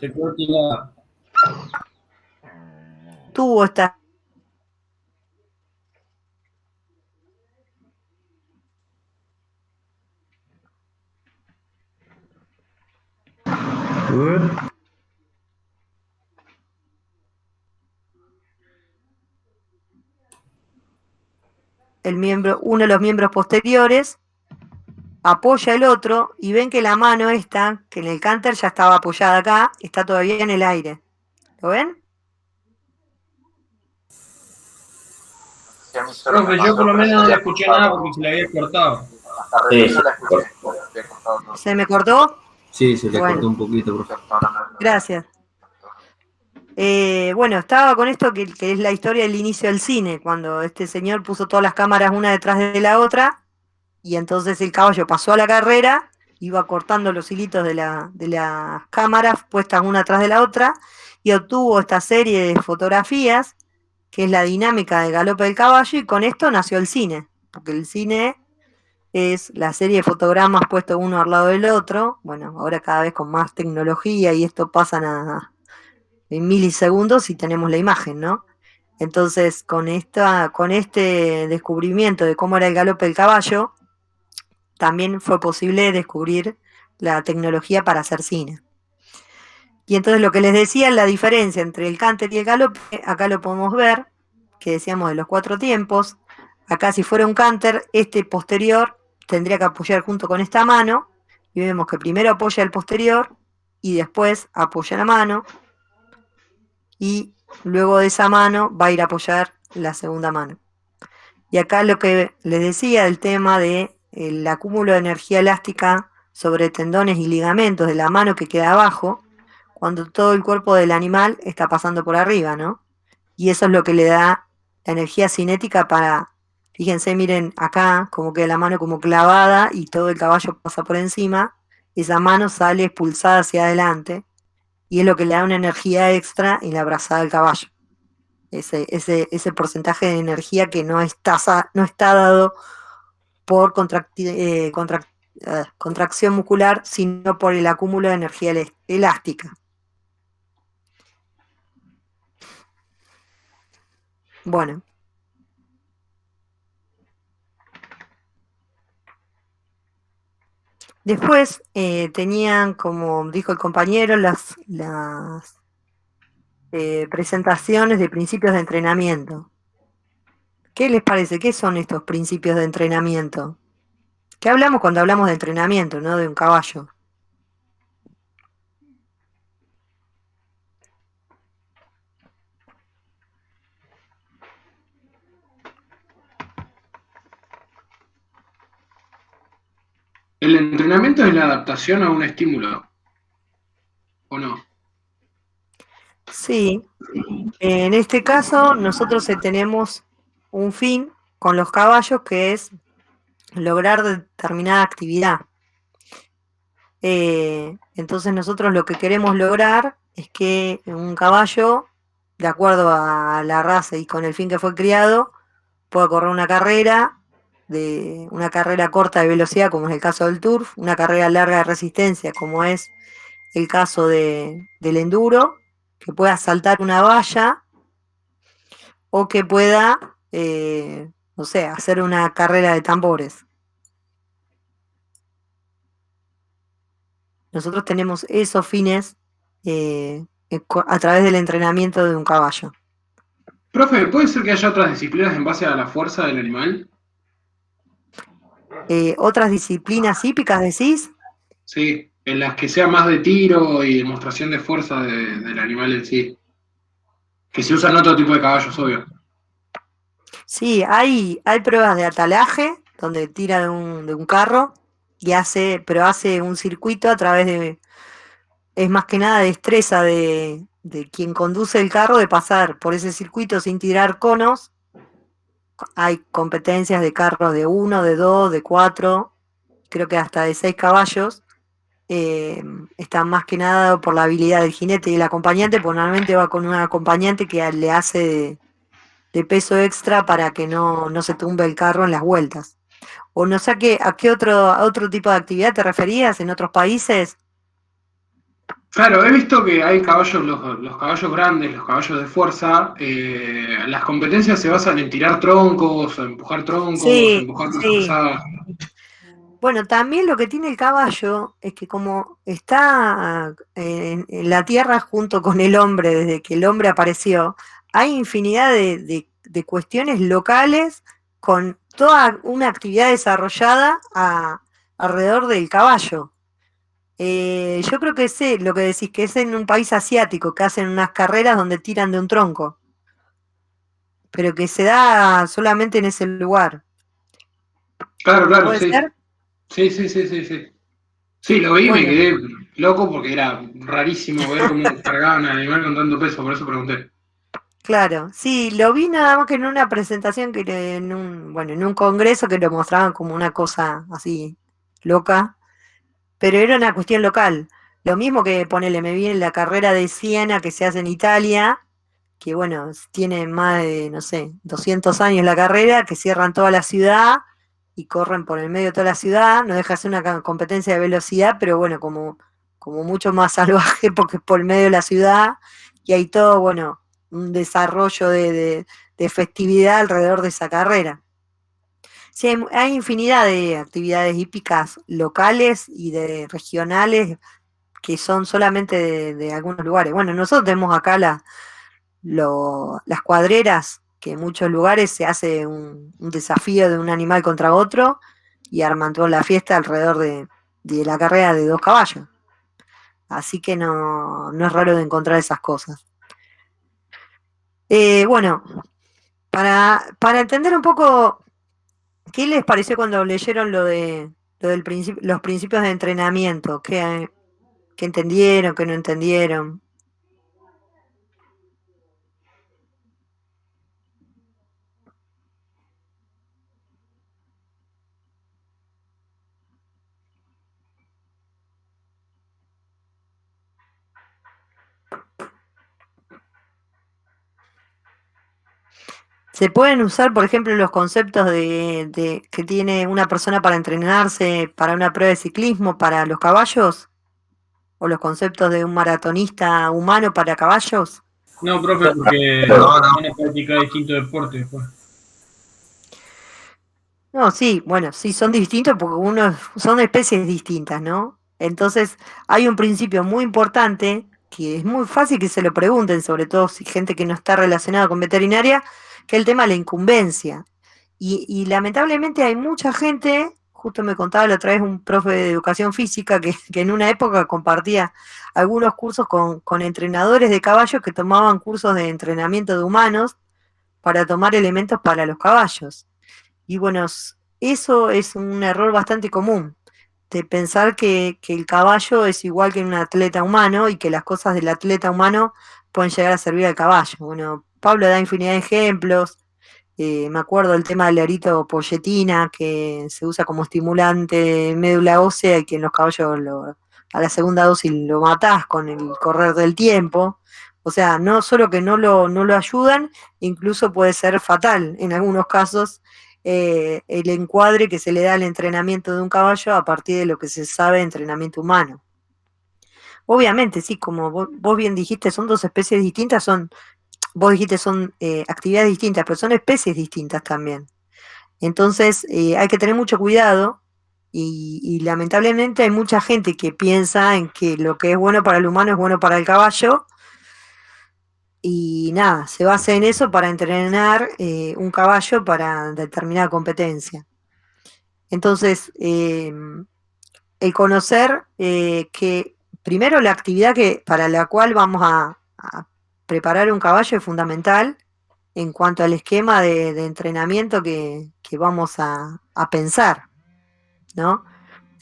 Tuvo esta... uno de los miembros posteriores apoya el otro y ven que la mano esta, que en el cánter ya estaba apoyada acá, está todavía en el aire. ¿Lo ven? Profe, yo por lo menos no le escuché nada porque se le había cortado. Sí. ¿Se me cortó? Sí, se le cortó un poquito, profe. Gracias. Bueno, estaba con esto que es la historia del inicio del cine, cuando este señor puso todas las cámaras una detrás de la otra, y entonces el caballo pasó a la carrera, iba cortando los hilitos de las cámaras puestas una atrás de la otra, y obtuvo esta serie de fotografías, que es la dinámica del galope del caballo, y con esto nació el cine, porque el cine es la serie de fotogramas puestos uno al lado del otro, bueno, ahora cada vez con más tecnología, y esto pasa en milisegundos y tenemos la imagen, ¿no? Entonces, con este descubrimiento de cómo era el galope del caballo, también fue posible descubrir la tecnología para hacer cine. Y entonces lo que les decía, la diferencia entre el cánter y el galope, acá lo podemos ver, que decíamos de los 4 tiempos. Acá si fuera un cánter, este posterior tendría que apoyar junto con esta mano, y vemos que primero apoya el posterior y después apoya la mano, y luego de esa mano va a ir a apoyar la segunda mano. Y acá lo que les decía del tema de el acúmulo de energía elástica sobre tendones y ligamentos de la mano que queda abajo, cuando todo el cuerpo del animal está pasando por arriba, ¿no? Y eso es lo que le da la energía cinética para, fíjense, miren acá, como queda la mano como clavada y todo el caballo pasa por encima, esa mano sale expulsada hacia adelante, y es lo que le da una energía extra en la brazada del caballo. Ese porcentaje de energía que no está dado por contracción muscular, sino por el acúmulo de energía elástica. Bueno. Después tenían, como dijo el compañero, las presentaciones de principios de entrenamiento. ¿Qué les parece? ¿Qué son estos principios de entrenamiento? ¿Qué hablamos cuando hablamos de entrenamiento, no de un caballo? El entrenamiento es la adaptación a un estímulo, ¿o no? Sí. En este caso, nosotros tenemos un fin con los caballos, que es lograr determinada actividad. Entonces nosotros lo que queremos lograr es que un caballo, de acuerdo a la raza y con el fin que fue criado, pueda correr una carrera corta de velocidad, como es el caso del turf, una carrera larga de resistencia, como es el caso del enduro, que pueda saltar una valla, o que pueda, no sé, hacer una carrera de tambores. Nosotros tenemos esos fines a través del entrenamiento de un caballo. Profe, ¿puede ser que haya otras disciplinas en base a la fuerza del animal? ¿Otras disciplinas hípicas decís? Sí, en las que sea más de tiro y demostración de fuerza del animal en sí. Que se usan otro tipo de caballos, obvio. Sí, hay pruebas de atalaje, donde tira de un carro, pero hace un circuito a través de, es más que nada destreza de quien conduce el carro de pasar por ese circuito sin tirar conos. Hay competencias de carros de 1, de 2, de 4, creo que hasta de 6 caballos. Está más que nada por la habilidad del jinete y el acompañante, pues normalmente va con un acompañante que le hace de peso extra para que no se tumbe el carro en las vueltas. O no sé a qué otro tipo de actividad te referías en otros países. Claro, he visto que hay caballos, los caballos grandes, los caballos de fuerza, las competencias se basan en tirar troncos, empujar troncos, Sí, empujar cosas sí. pesadas. Bueno, también lo que tiene el caballo es que como está en la tierra junto con el hombre desde que el hombre apareció, hay infinidad de cuestiones locales con toda una actividad desarrollada alrededor del caballo. Yo creo que sé lo que decís, que es en un país asiático, que hacen unas carreras donde tiran de un tronco, pero que se da solamente en ese lugar. Claro, claro, ¿Puede sí. ser? Sí. Sí, lo vi y Bueno. me quedé loco porque era rarísimo ver cómo cargaban al animal con tanto peso, por eso pregunté. Claro, sí, lo vi nada más que en una presentación en un congreso que lo mostraban como una cosa así loca, pero era una cuestión local. Lo mismo que ponele, me vi en la carrera de Siena que se hace en Italia, que bueno, tiene más de, no sé, 200 años la carrera, que cierran toda la ciudad y corren por el medio de toda la ciudad, no deja de ser una competencia de velocidad, pero bueno, como mucho más salvaje porque es por el medio de la ciudad y hay todo, bueno, un desarrollo de festividad alrededor de esa carrera. Sí, hay infinidad de actividades hípicas locales y de regionales que son solamente de algunos lugares. Bueno, nosotros tenemos acá las cuadreras, que en muchos lugares se hace un desafío de un animal contra otro y arman toda la fiesta alrededor de la carrera de 2 caballos. Así que no es raro de encontrar esas cosas. Bueno, para entender un poco, ¿qué les pareció cuando leyeron los principios de entrenamiento? ¿Qué entendieron, qué no entendieron? ¿Se pueden usar, por ejemplo, los conceptos que tiene una persona para entrenarse para una prueba de ciclismo para los caballos? ¿O los conceptos de un maratonista humano para caballos? No, profe, porque van a practicar distintos deportes después. No, sí, bueno, sí, son distintos porque son especies distintas, ¿no? Entonces, hay un principio muy importante que es muy fácil que se lo pregunten, sobre todo si gente que no está relacionada con veterinaria, que es el tema de la incumbencia. Y lamentablemente hay mucha gente, justo me contaba la otra vez un profe de educación física que en una época compartía algunos cursos con entrenadores de caballos que tomaban cursos de entrenamiento de humanos para tomar elementos para los caballos. Y bueno, eso es un error bastante común, de pensar que el caballo es igual que un atleta humano y que las cosas del atleta humano pueden llegar a servir al caballo. Bueno, Pablo da infinidad de ejemplos. Me acuerdo del tema del arito polletina, que se usa como estimulante de médula ósea y que en los caballos a la segunda dosis lo matás con el correr del tiempo. O sea, no solo que no lo ayudan, incluso puede ser fatal en algunos casos el encuadre que se le da al entrenamiento de un caballo a partir de lo que se sabe de entrenamiento humano. Obviamente, sí, como vos bien dijiste, son dos especies distintas, vos dijiste son actividades distintas, pero son especies distintas también. Entonces hay que tener mucho cuidado y lamentablemente hay mucha gente que piensa en que lo que es bueno para el humano es bueno para el caballo y nada, se basa en eso para entrenar un caballo para determinada competencia. Entonces, el conocer que primero la actividad para la cual vamos a preparar un caballo es fundamental en cuanto al esquema de entrenamiento que vamos a pensar, ¿no?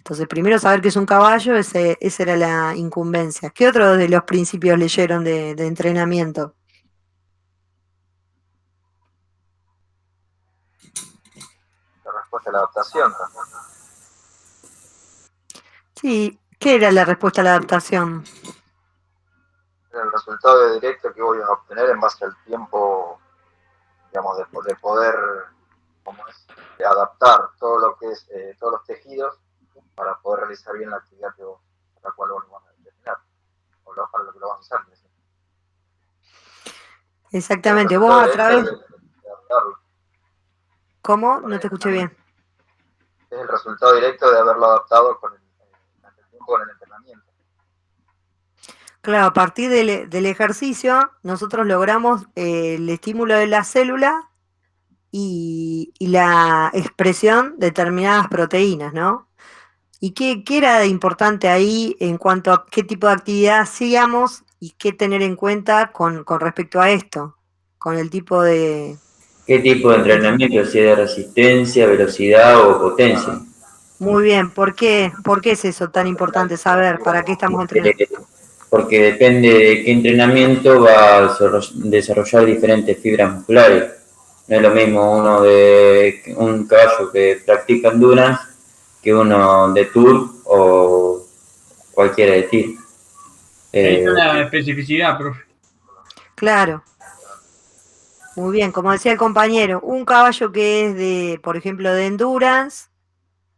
Entonces, primero saber qué es un caballo, esa era la incumbencia. ¿Qué otros de los principios leyeron de entrenamiento? La respuesta a la adaptación. Sí, ¿qué era la respuesta a la adaptación? El resultado directo que voy a obtener en base al tiempo, digamos, de poder adaptar todo lo que es todos los tejidos para poder realizar bien la actividad para la cual vos lo vas a determinar o para lo que lo vas a usar. Exactamente, vos a través... ¿Cómo? No te escuché bien. Es el resultado directo de haberlo adaptado con el tiempo, con el entrenamiento. Claro, a partir del ejercicio, nosotros logramos el estímulo de la célula y la expresión de determinadas proteínas, ¿no? ¿Y qué era importante ahí en cuanto a qué tipo de actividad hacíamos y qué tener en cuenta con respecto a esto? Con el tipo de... ¿Qué tipo de entrenamiento? Si es de resistencia, velocidad o potencia. Muy bien, ¿por qué es eso tan importante saber? ¿Para qué estamos entrenando? Porque depende de qué entrenamiento va a desarrollar diferentes fibras musculares. No es lo mismo un caballo que practica endurance que uno de tour o cualquiera de tir. Hay una especificidad, profe. Claro. Muy bien, como decía el compañero, un caballo que es de, por ejemplo, de endurance,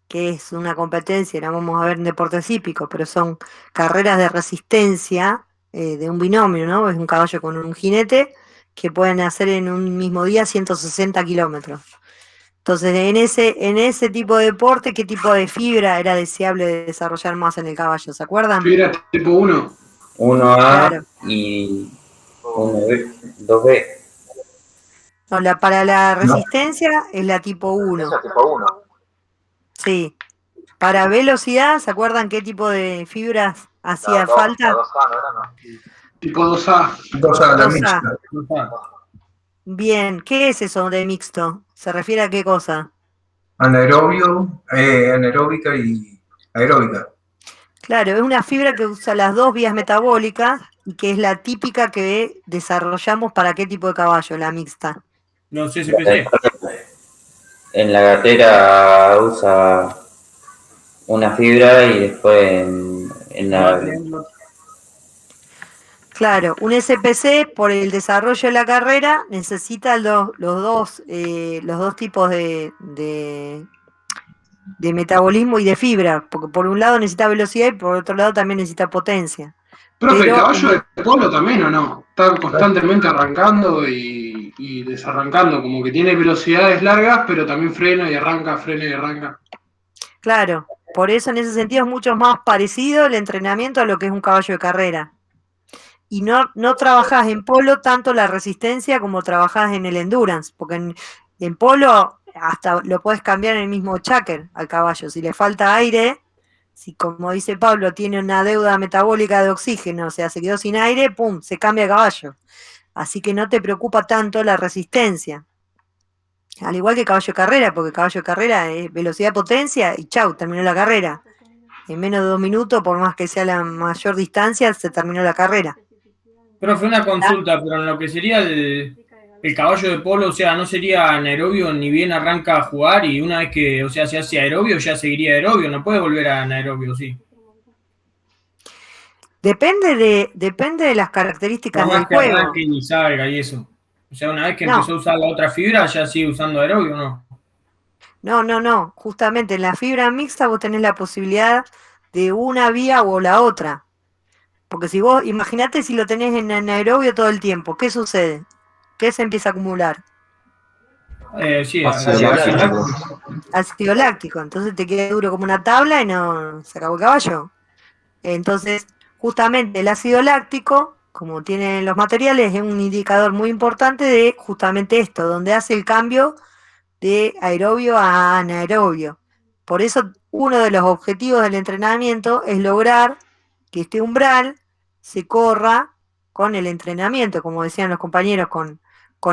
que es una competencia, la vamos a ver en deportes hípicos, pero son carreras de resistencia de un binomio, ¿no? Es un caballo con un jinete que pueden hacer en un mismo día 160 kilómetros. Entonces, en ese tipo de deporte, ¿qué tipo de fibra era deseable de desarrollar más en el caballo? ¿Se acuerdan? Fibra tipo 1. 1A Claro. y 1B, 2B. No, para la resistencia es la tipo 1. Esa tipo 1. Sí. Para velocidad, ¿se acuerdan qué tipo de fibras hacía falta? La 2A, ¿no era? No. Tipo 2A. 2A, la 2A. mixta. Bien, ¿qué es eso de mixto? ¿Se refiere a qué cosa? Anaeróbica y aeróbica. Claro, es una fibra que usa las dos vías metabólicas y que es la típica que desarrollamos para qué tipo de caballo, la mixta. No sé si pensé. En la gatera usa una fibra y después en la... Claro, un SPC por el desarrollo de la carrera necesita los dos tipos de metabolismo y de fibra, porque por un lado necesita velocidad y por otro lado también necesita potencia. Profe, ¿el Pero caballo de polo también o no? Está constantemente arrancando y desarrancando, como que tiene velocidades largas, pero también frena y arranca, frena y arranca. claro, por eso en ese sentido es mucho más parecido el entrenamiento a lo que es un caballo de carrera. Y no trabajás en polo tanto la resistencia como trabajás en el endurance, porque en polo hasta lo puedes cambiar en el mismo cháquer al caballo. Si le falta aire, si como dice Pablo tiene una deuda metabólica de oxígeno, o sea, se quedó sin aire, ¡pum!, se cambia el caballo. Así que no te preocupa tanto la resistencia. Al igual que caballo de carrera, porque caballo de carrera es velocidad, potencia y chau, terminó la carrera. En menos de 2 minutos, por más que sea la mayor distancia, se terminó la carrera. Pero fue una consulta, pero en lo que sería el caballo de polo, o sea, no sería anaerobio ni bien arranca a jugar y una vez que, o sea, se hace aerobio, ya seguiría aerobio, no puede volver a anaerobio, sí. Depende de las características del que juego. arranque y salga y eso. O sea, una vez que empezó a usar la otra fibra, ya sigue usando aerobio, ¿no? No. Justamente en la fibra mixta vos tenés la posibilidad de una vía o la otra. Porque si vos, imaginate si lo tenés en anaerobio todo el tiempo, ¿qué sucede? ¿Qué se empieza a acumular? Sí, ácido láctico. Entonces te queda duro como una tabla y no se acabó el caballo. Entonces, justamente el ácido láctico, como tienen los materiales, es un indicador muy importante de justamente esto, donde hace el cambio de aerobio a anaerobio. Por eso, uno de los objetivos del entrenamiento es lograr que este umbral se corra con el entrenamiento, como decían los compañeros, con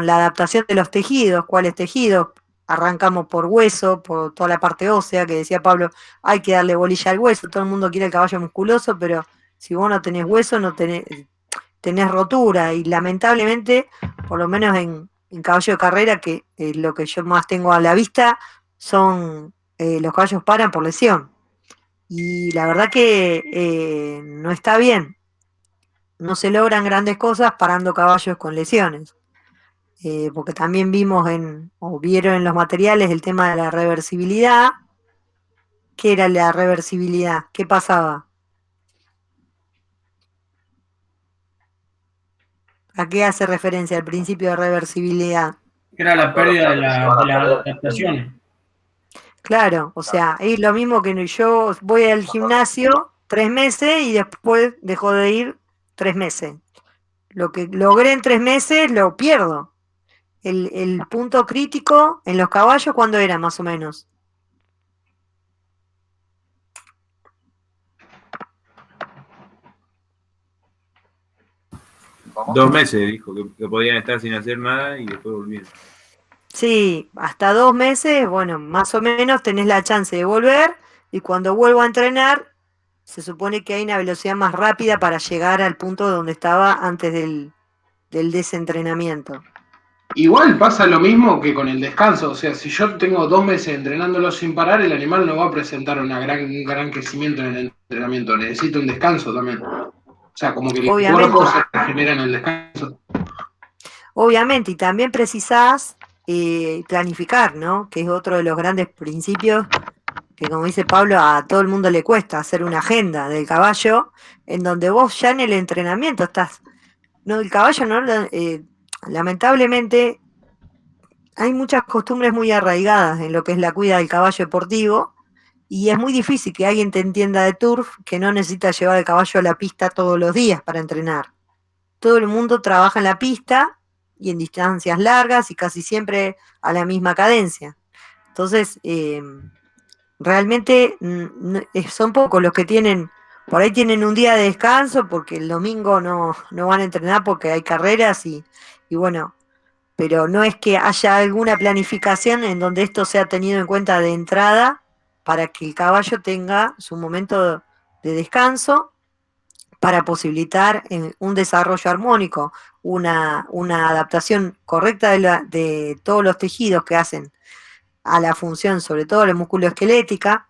la adaptación de los tejidos. ¿Cuáles tejidos? arrancamos por hueso, por toda la parte ósea, que decía Pablo, hay que darle bolilla al hueso, todo el mundo quiere el caballo musculoso, pero si vos no tenés hueso, no tenés rotura, y lamentablemente, por lo menos en caballo de carrera, que lo que yo más tengo a la vista, son los caballos paran por lesión. Y la verdad que no está bien. No se logran grandes cosas parando caballos con lesiones. Porque también vieron en los materiales el tema de la reversibilidad. ¿Qué era la reversibilidad? ¿Qué pasaba? ¿A qué hace referencia el principio de reversibilidad? Era la pérdida de las adaptaciones. Claro, o sea, es lo mismo que yo voy al gimnasio 3 meses y después dejo de ir 3 meses. Lo que logré en 3 meses lo pierdo. El punto crítico en los caballos, ¿cuándo era más o menos? Dos meses dijo que podían estar sin hacer nada y después volvieron. Sí, hasta 2 meses, bueno, más o menos tenés la chance de volver, y cuando vuelvo a entrenar, se supone que hay una velocidad más rápida para llegar al punto donde estaba antes del desentrenamiento. Igual pasa lo mismo que con el descanso, o sea, si yo tengo 2 meses entrenándolo sin parar, el animal no va a presentar un gran crecimiento en el entrenamiento, necesita un descanso también. O sea, como que el cuerpo se regenera en el descanso. Obviamente, y también precisás planificar, ¿no? Que es otro de los grandes principios que, como dice Pablo, a todo el mundo le cuesta hacer una agenda del caballo, en donde vos ya en el entrenamiento estás. No, el caballo no, lamentablemente hay muchas costumbres muy arraigadas en lo que es la cuida del caballo deportivo, y es muy difícil que alguien te entienda de turf que no necesita llevar el caballo a la pista todos los días para entrenar. Todo el mundo trabaja en la pista y en distancias largas y casi siempre a la misma cadencia. Entonces, realmente son pocos los que por ahí tienen un día de descanso porque el domingo no van a entrenar porque hay carreras y bueno, pero no es que haya alguna planificación en donde esto sea tenido en cuenta de entrada para que el caballo tenga su momento de descanso, para posibilitar un desarrollo armónico, una adaptación correcta de todos los tejidos que hacen a la función, sobre todo la musculoesquelética,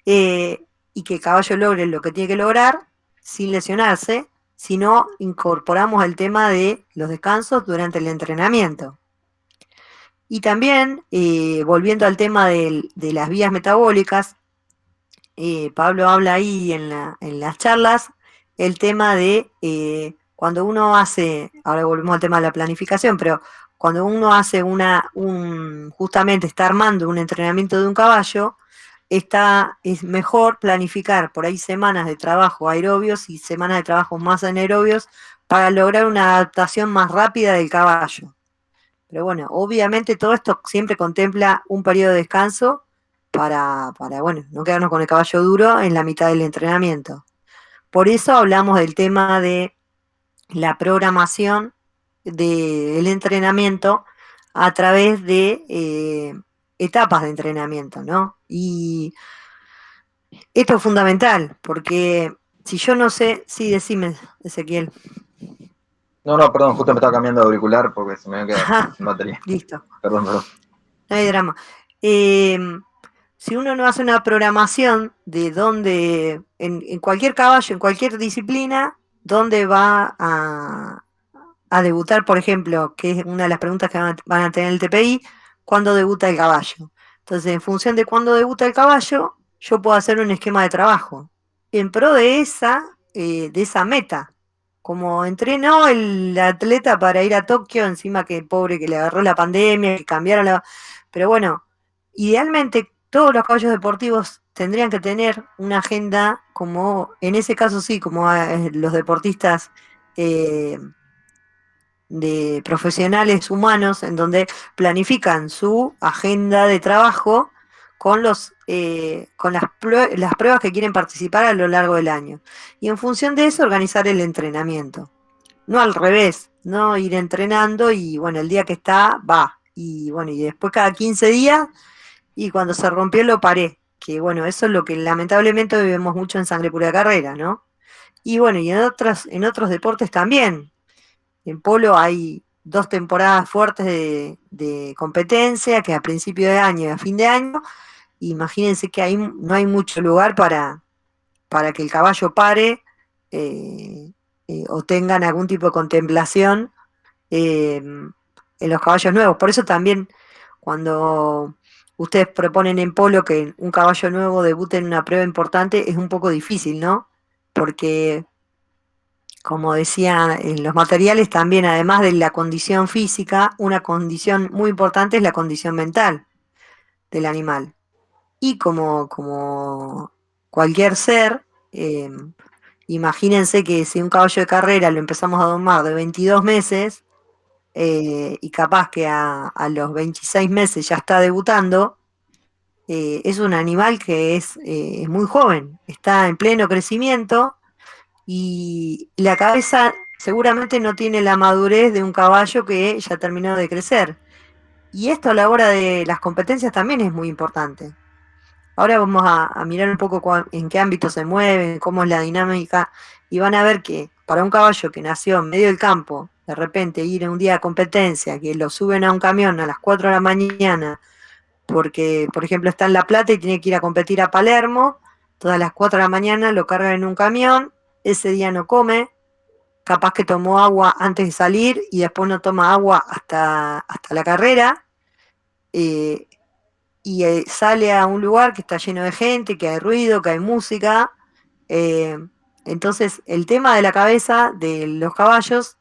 y que el caballo logre lo que tiene que lograr sin lesionarse, si no incorporamos el tema de los descansos durante el entrenamiento. Y también, volviendo al tema de las vías metabólicas, Pablo habla ahí en las charlas, el tema de cuando uno hace, ahora volvemos al tema de la planificación, pero cuando uno hace justamente está armando un entrenamiento de un caballo, es mejor planificar por ahí semanas de trabajo aerobios y semanas de trabajo más anaerobios para lograr una adaptación más rápida del caballo. Pero bueno, obviamente todo esto siempre contempla un periodo de descanso para bueno, no quedarnos con el caballo duro en la mitad del entrenamiento. Por eso hablamos del tema de la programación del entrenamiento a través de etapas de entrenamiento, ¿no? Y esto es fundamental, porque si yo no sé, sí, decime, Ezequiel. No, perdón, justo me estaba cambiando de auricular porque se me había quedado sin batería. Listo. Perdón. No hay drama. Si uno no hace una programación de dónde, en cualquier caballo, en cualquier disciplina, dónde va a debutar, por ejemplo, que es una de las preguntas que van a tener el TPI, ¿cuándo debuta el caballo? Entonces, en función de cuándo debuta el caballo, yo puedo hacer un esquema de trabajo en pro de esa meta. Como entrenó el atleta para ir a Tokio, encima que pobre que le agarró la pandemia, que cambiaron Pero bueno, idealmente todos los caballos deportivos tendrían que tener una agenda como, en ese caso sí, como los deportistas de profesionales humanos, en donde planifican su agenda de trabajo con las pruebas que quieren participar a lo largo del año. Y en función de eso organizar el entrenamiento. No al revés, no ir entrenando y bueno, el día que está, va. y bueno, y después cada 15 días, y cuando se rompió lo paré, que bueno, eso es lo que lamentablemente vemos mucho en Sangre Pura de Carrera, ¿no? Y bueno, y en otros deportes también. En polo hay 2 temporadas fuertes de competencia, que a principio de año y a fin de año. Imagínense que ahí no hay mucho lugar para que el caballo pare o tengan algún tipo de contemplación en los caballos nuevos. Por eso también cuando ustedes proponen en polo que un caballo nuevo debute en una prueba importante es un poco difícil, ¿no? Porque, como decía en los materiales, también además de la condición física, una condición muy importante es la condición mental del animal. Y como cualquier ser, imagínense que si un caballo de carrera lo empezamos a domar de 22 meses, y capaz que a los 26 meses ya está debutando, es un animal que es muy joven, está en pleno crecimiento y la cabeza seguramente no tiene la madurez de un caballo que ya terminó de crecer. Y esto a la hora de las competencias también es muy importante. Ahora vamos a mirar un poco en qué ámbito se mueven, cómo es la dinámica, y van a ver que para un caballo que nació en medio del campo, de repente ir a un día de competencia, que lo suben a un camión a las 4 de la mañana, porque por ejemplo está en La Plata y tiene que ir a competir a Palermo, todas las 4 de la mañana lo cargan en un camión, ese día no come, capaz que tomó agua antes de salir y después no toma agua hasta la carrera, y sale a un lugar que está lleno de gente, que hay ruido, que hay música. Entonces el tema de la cabeza de los caballos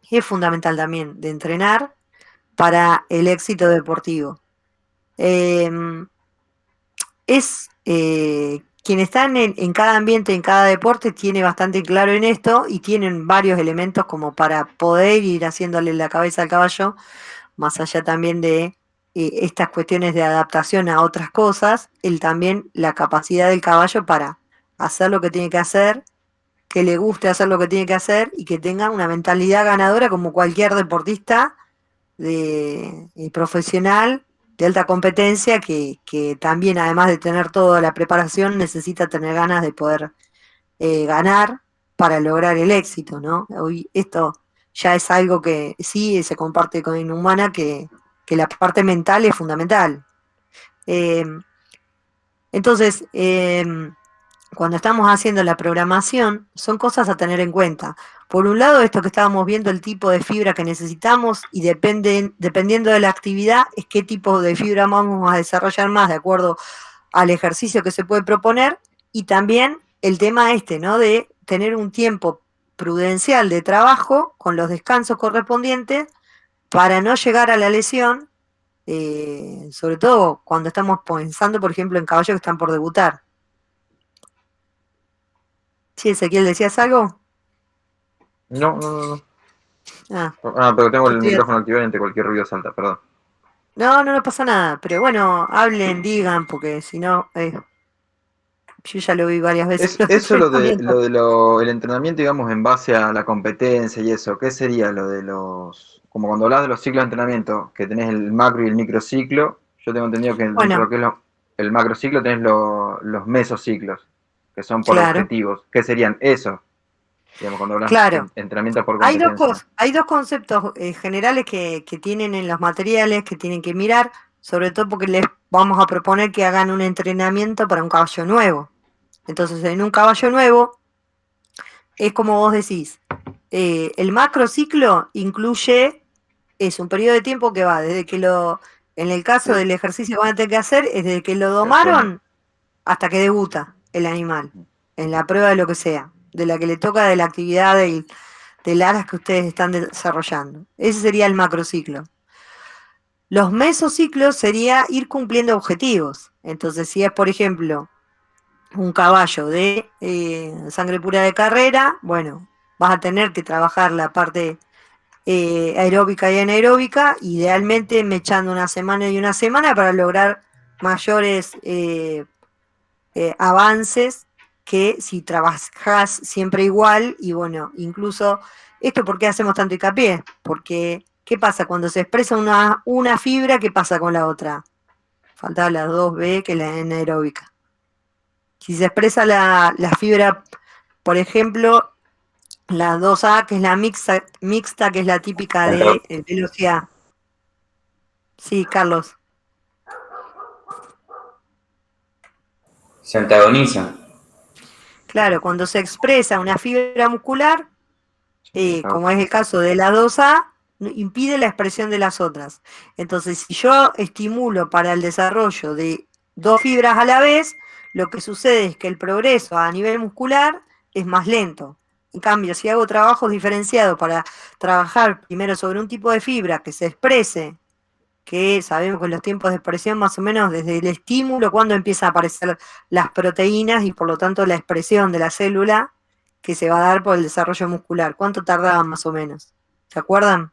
es fundamental también de entrenar para el éxito deportivo. Quien está en cada ambiente, en cada deporte, tiene bastante claro en esto y tienen varios elementos como para poder ir haciéndole la cabeza al caballo, más allá también de estas cuestiones de adaptación a otras cosas, también la capacidad del caballo para hacer lo que tiene que hacer, que le guste hacer lo que tiene que hacer y que tenga una mentalidad ganadora como cualquier deportista profesional de alta competencia que también, además de tener toda la preparación, necesita tener ganas de poder ganar para lograr el éxito, ¿no? Hoy esto ya es algo que sí se comparte con Inhumana, que la parte mental es fundamental. Entonces, cuando estamos haciendo la programación, son cosas a tener en cuenta. Por un lado, esto que estábamos viendo, el tipo de fibra que necesitamos, y dependiendo de la actividad, es qué tipo de fibra vamos a desarrollar más de acuerdo al ejercicio que se puede proponer, y también el tema ¿no? De tener un tiempo prudencial de trabajo con los descansos correspondientes para no llegar a la lesión, sobre todo cuando estamos pensando, por ejemplo, en caballos que están por debutar. Sí, Ezequiel, ¿decías algo? No. Ah, pero tengo el estoy- micrófono activado y entre cualquier ruido salta, perdón. No pasa nada, pero bueno, hablen, digan, porque si no, yo ya lo vi varias veces. Eso el entrenamiento, digamos, en base a la competencia y eso, ¿qué sería lo de como cuando hablas de los ciclos de entrenamiento, que tenés el macro y el microciclo? Yo tengo entendido que dentro de lo que es el macrociclo tenés los mesociclos, que son por objetivos. ¿Qué serían eso? Digamos, cuando hablas de entrenamiento por competencia. Hay dos conceptos generales que tienen en los materiales que tienen que mirar, sobre todo porque les vamos a proponer que hagan un entrenamiento para un caballo nuevo. Entonces, en un caballo nuevo, es como vos decís, el macrociclo incluye, es un periodo de tiempo que va desde que en el caso del ejercicio que van a tener que hacer, es desde que lo domaron hasta que debuta el animal, en la prueba de lo que sea, de la que le toca, de la actividad del aras que ustedes están desarrollando. Ese sería el macrociclo. Los mesociclos sería ir cumpliendo objetivos. Entonces, si es, por ejemplo, un caballo de Sangre Pura de Carrera, bueno, vas a tener que trabajar la parte aeróbica y anaeróbica, idealmente echando una semana y una semana para lograr mayores avances que si trabajas siempre igual. Y bueno, incluso esto, ¿por qué hacemos tanto hincapié? Porque ¿Qué pasa? Cuando se expresa una fibra, ¿qué pasa con la otra? Faltaba la 2B, que es la anaeróbica. Si se expresa la fibra, por ejemplo, la 2A, que es la mixta, que es la típica de velocidad. Sí, Carlos. Se antagoniza. Claro, cuando se expresa una fibra muscular, como es el caso de la 2A, impide la expresión de las otras. Entonces, si yo estimulo para el desarrollo de 2 fibras a la vez, lo que sucede es que el progreso a nivel muscular es más lento. En cambio, si hago trabajos diferenciados para trabajar primero sobre un tipo de fibra que se exprese, que sabemos que los tiempos de expresión más o menos desde el estímulo, cuando empiezan a aparecer las proteínas y por lo tanto la expresión de la célula que se va a dar por el desarrollo muscular. ¿Cuánto tardaba más o menos? ¿Se acuerdan?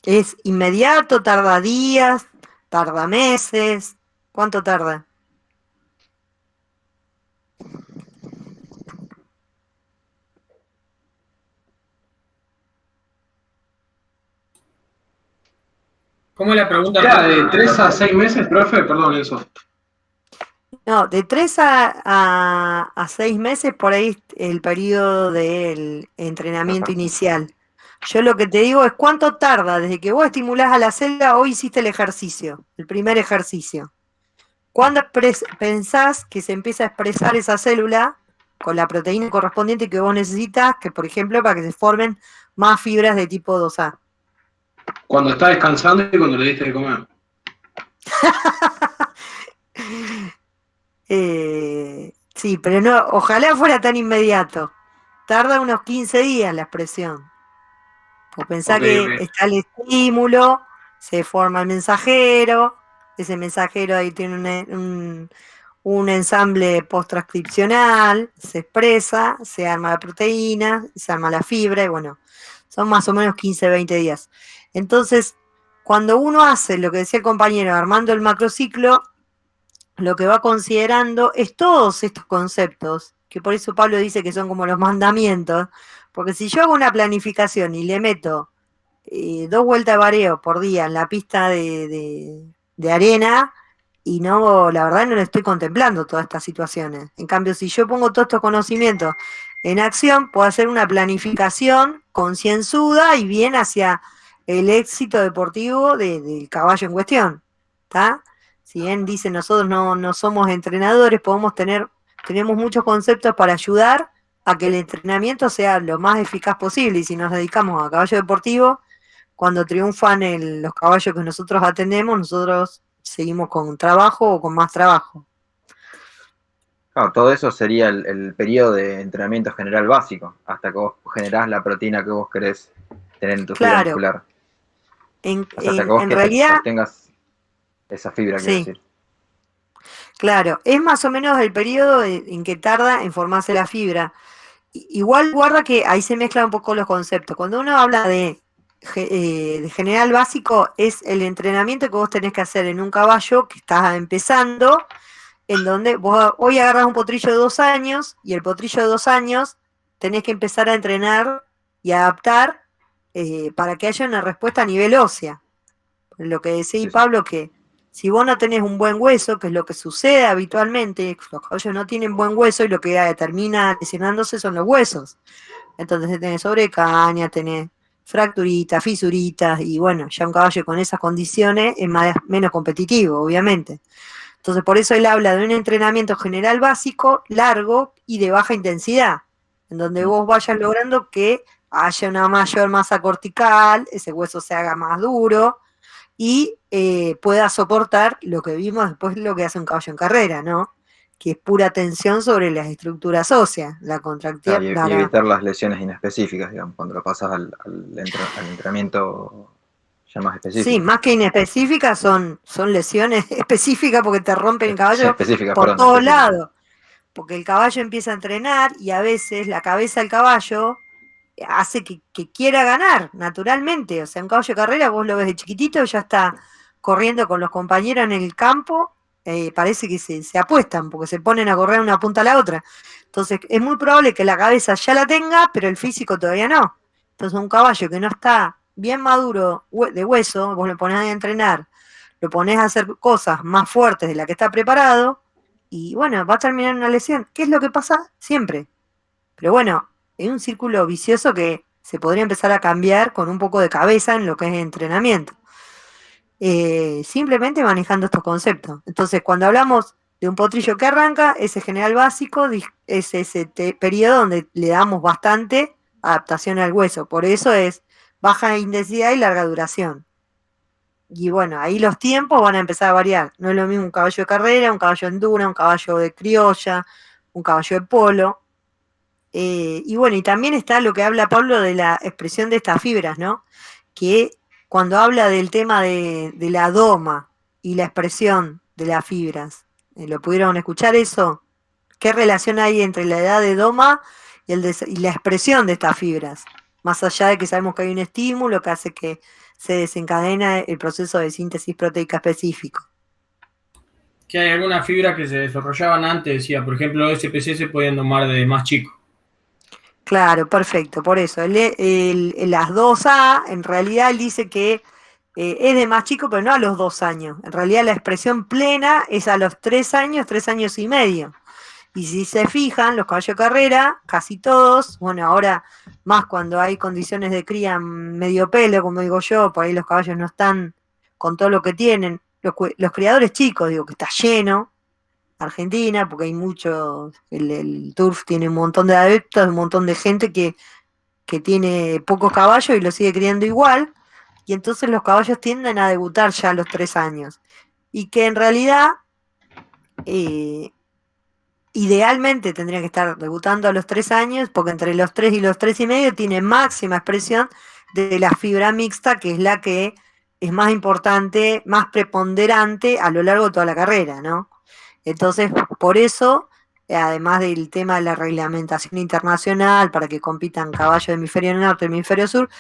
¿Es inmediato? ¿Tarda días? ¿Tarda meses? ¿Cuánto tarda? ¿Cómo es la pregunta? ¿De 3 a 6 meses, profe? Perdón, eso. No, de 3 a 6 meses por ahí el periodo del entrenamiento inicial. Yo lo que te digo es cuánto tarda desde que vos estimulás a la célula, hoy hiciste el ejercicio, el primer ejercicio. ¿Cuándo pensás que se empieza a expresar esa célula con la proteína correspondiente que vos necesitas, que por ejemplo para que se formen más fibras de tipo 2A? Cuando está descansando y cuando le diste de comer. Sí, pero no, ojalá fuera tan inmediato. Tarda unos 15 días la expresión. Pues pensá que está el estímulo, se forma el mensajero, ese mensajero ahí tiene un ensamble post-transcripcional, se expresa, se arma la proteína, se arma la fibra, y bueno, son más o menos 15, 20 días. Entonces, cuando uno hace lo que decía el compañero, armando el macrociclo, lo que va considerando es todos estos conceptos, que por eso Pablo dice que son como los mandamientos, porque si yo hago una planificación y le meto 2 vueltas de vareo por día en la pista de arena, y no, la verdad no le estoy contemplando todas estas situaciones. En cambio, si yo pongo todos estos conocimientos en acción, puedo hacer una planificación concienzuda y bien hacia el éxito deportivo del caballo en cuestión, ¿está? Si bien dice nosotros no somos entrenadores, tenemos muchos conceptos para ayudar a que el entrenamiento sea lo más eficaz posible, y si nos dedicamos a caballo deportivo, cuando triunfan los caballos que nosotros atendemos, nosotros seguimos con trabajo o con más trabajo. Claro, todo eso sería el periodo de entrenamiento general básico, hasta que vos generás la proteína que vos querés tener en tu fibra muscular. Hasta que vos en realidad tengas esa fibra, quiero decir. Claro, es más o menos el periodo en que tarda en formarse la fibra. Igual guarda que ahí se mezclan un poco los conceptos. Cuando uno habla de general básico, es el entrenamiento que vos tenés que hacer en un caballo que estás empezando, en donde vos hoy agarrás un potrillo de 2 años, y el potrillo de 2 años tenés que empezar a entrenar y adaptar para que haya una respuesta a nivel ósea. Lo que decía Pablo, que si vos no tenés un buen hueso, que es lo que sucede habitualmente, los caballos no tienen buen hueso y lo que termina lesionándose son los huesos. Entonces tenés sobrecaña, tenés fracturitas, fisuritas, y bueno, ya un caballo con esas condiciones es menos competitivo, obviamente. Entonces por eso él habla de un entrenamiento general básico, largo y de baja intensidad, en donde vos vayas logrando que haya una mayor masa cortical, ese hueso se haga más duro, y pueda soportar lo que vimos después, lo que hace un caballo en carrera, ¿no? Que es pura tensión sobre las estructuras óseas, la contracción. Y evitar las lesiones inespecíficas, digamos, cuando lo pasas al entrenamiento ya más específico. Sí, más que inespecíficas, son lesiones específicas porque te rompen el caballo por todos lados. Porque el caballo empieza a entrenar y a veces la cabeza del caballo hace que quiera ganar naturalmente. O sea, un caballo de carrera vos lo ves de chiquitito, ya está corriendo con los compañeros en el campo, parece que se apuestan, porque se ponen a correr una punta a la otra. Entonces es muy probable que la cabeza ya la tenga, pero el físico todavía no. Entonces un caballo que no está bien maduro de hueso, vos lo ponés a entrenar, lo ponés a hacer cosas más fuertes de la que está preparado, y bueno, va a terminar en una lesión. ¿Qué es lo que pasa? Siempre. Pero bueno, es un círculo vicioso que se podría empezar a cambiar con un poco de cabeza en lo que es entrenamiento. Simplemente manejando estos conceptos. Entonces, cuando hablamos de un potrillo que arranca, ese general básico es ese periodo donde le damos bastante adaptación al hueso. Por eso es baja intensidad y larga duración. Y bueno, ahí los tiempos van a empezar a variar. No es lo mismo un caballo de carrera, un caballo de endura, un caballo de criolla, un caballo de polo. Y bueno, y también está lo que habla Pablo de la expresión de estas fibras, ¿no? Que cuando habla del tema de la doma y la expresión de las fibras, ¿lo pudieron escuchar eso? ¿Qué relación hay entre la edad de doma y la expresión de estas fibras? Más allá de que sabemos que hay un estímulo que hace que se desencadena el proceso de síntesis proteica específico. Que hay algunas fibras que se desarrollaban antes, decía, por ejemplo, los SPC se podían domar de más chico. Claro, perfecto, por eso. Las 2A, en realidad él dice que es de más chico, pero no a los 2 años. En realidad la expresión plena es a los 3 años y medio. Y si se fijan, los caballos de carrera, casi todos, bueno, ahora más cuando hay condiciones de cría medio pelo, como digo yo, por ahí los caballos no están con todo lo que tienen. Los criadores chicos, digo, que está lleno, Argentina, porque hay muchos, el turf tiene un montón de adeptos, un montón de gente que tiene pocos caballos y los sigue criando igual, y entonces los caballos tienden a debutar ya a los 3 años. Y que en realidad, idealmente tendría que estar debutando a los 3 años, porque entre los 3 y los 3 y medio tiene máxima expresión de la fibra mixta, que es la que es más importante, más preponderante a lo largo de toda la carrera, ¿no? Entonces, por eso, además del tema de la reglamentación internacional para que compitan caballos de hemisferio norte y hemisferio sur,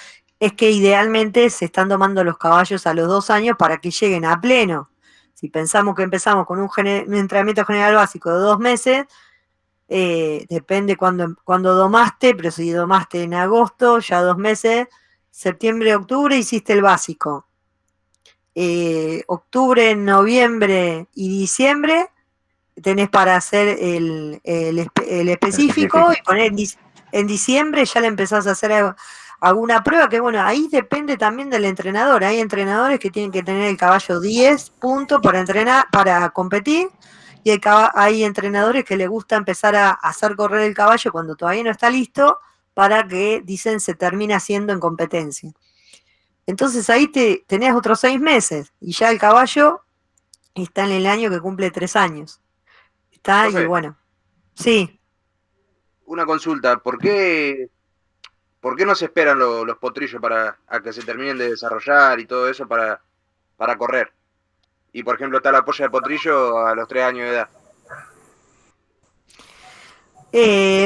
es que idealmente se están domando los caballos a los 2 años para que lleguen a pleno. Si pensamos que empezamos con un entrenamiento general básico de 2 meses, depende cuando domaste, pero si domaste en agosto, ya 2 meses, septiembre, octubre hiciste el básico. Octubre, noviembre y diciembre tenés para hacer el específico y poner en diciembre ya le empezás a hacer alguna prueba, que bueno, ahí depende también del entrenador. Hay entrenadores que tienen que tener el caballo 10 puntos para entrenar, para competir, y hay entrenadores que les gusta empezar a hacer correr el caballo cuando todavía no está listo, para que, dicen, se termine haciendo en competencia. Entonces ahí tenés otros 6 meses, y ya el caballo está en el año que cumple 3 años. Está, Profe, y bueno, sí. una consulta, ¿por qué no se esperan los potrillos a que se terminen de desarrollar y todo eso para correr? Y por ejemplo está la polla de potrillo a los 3 años de edad.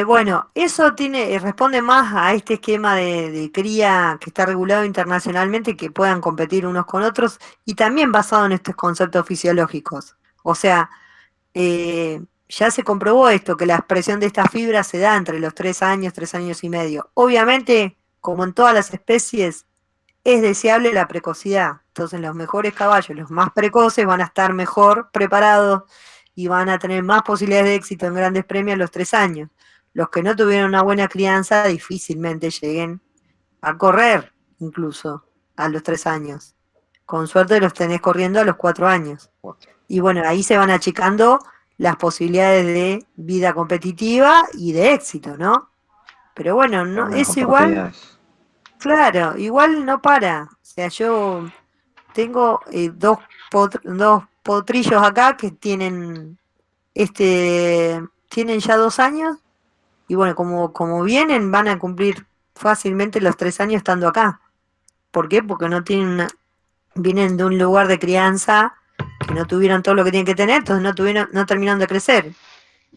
Bueno, eso responde más a este esquema de cría que está regulado internacionalmente, que puedan competir unos con otros, y también basado en estos conceptos fisiológicos. O sea, ya se comprobó esto, que la expresión de estas fibras se da entre los 3 años y medio. Obviamente, como en todas las especies, es deseable la precocidad. Entonces los mejores caballos, los más precoces, van a estar mejor preparados y van a tener más posibilidades de éxito en grandes premios a los 3 años. Los que no tuvieron una buena crianza difícilmente lleguen a correr, incluso a los 3 años. Con suerte los tenés corriendo a los 4 años. Y bueno, ahí se van achicando las posibilidades de vida competitiva y de éxito, ¿no? Pero bueno, no, eso igual, claro, igual no para. O sea, yo tengo dos potrillos acá que tienen ya 2 años, y bueno, como vienen, van a cumplir fácilmente los 3 años estando acá. ¿Por qué? Porque no vienen de un lugar de crianza que no tuvieron todo lo que tienen que tener, entonces no terminaron de crecer.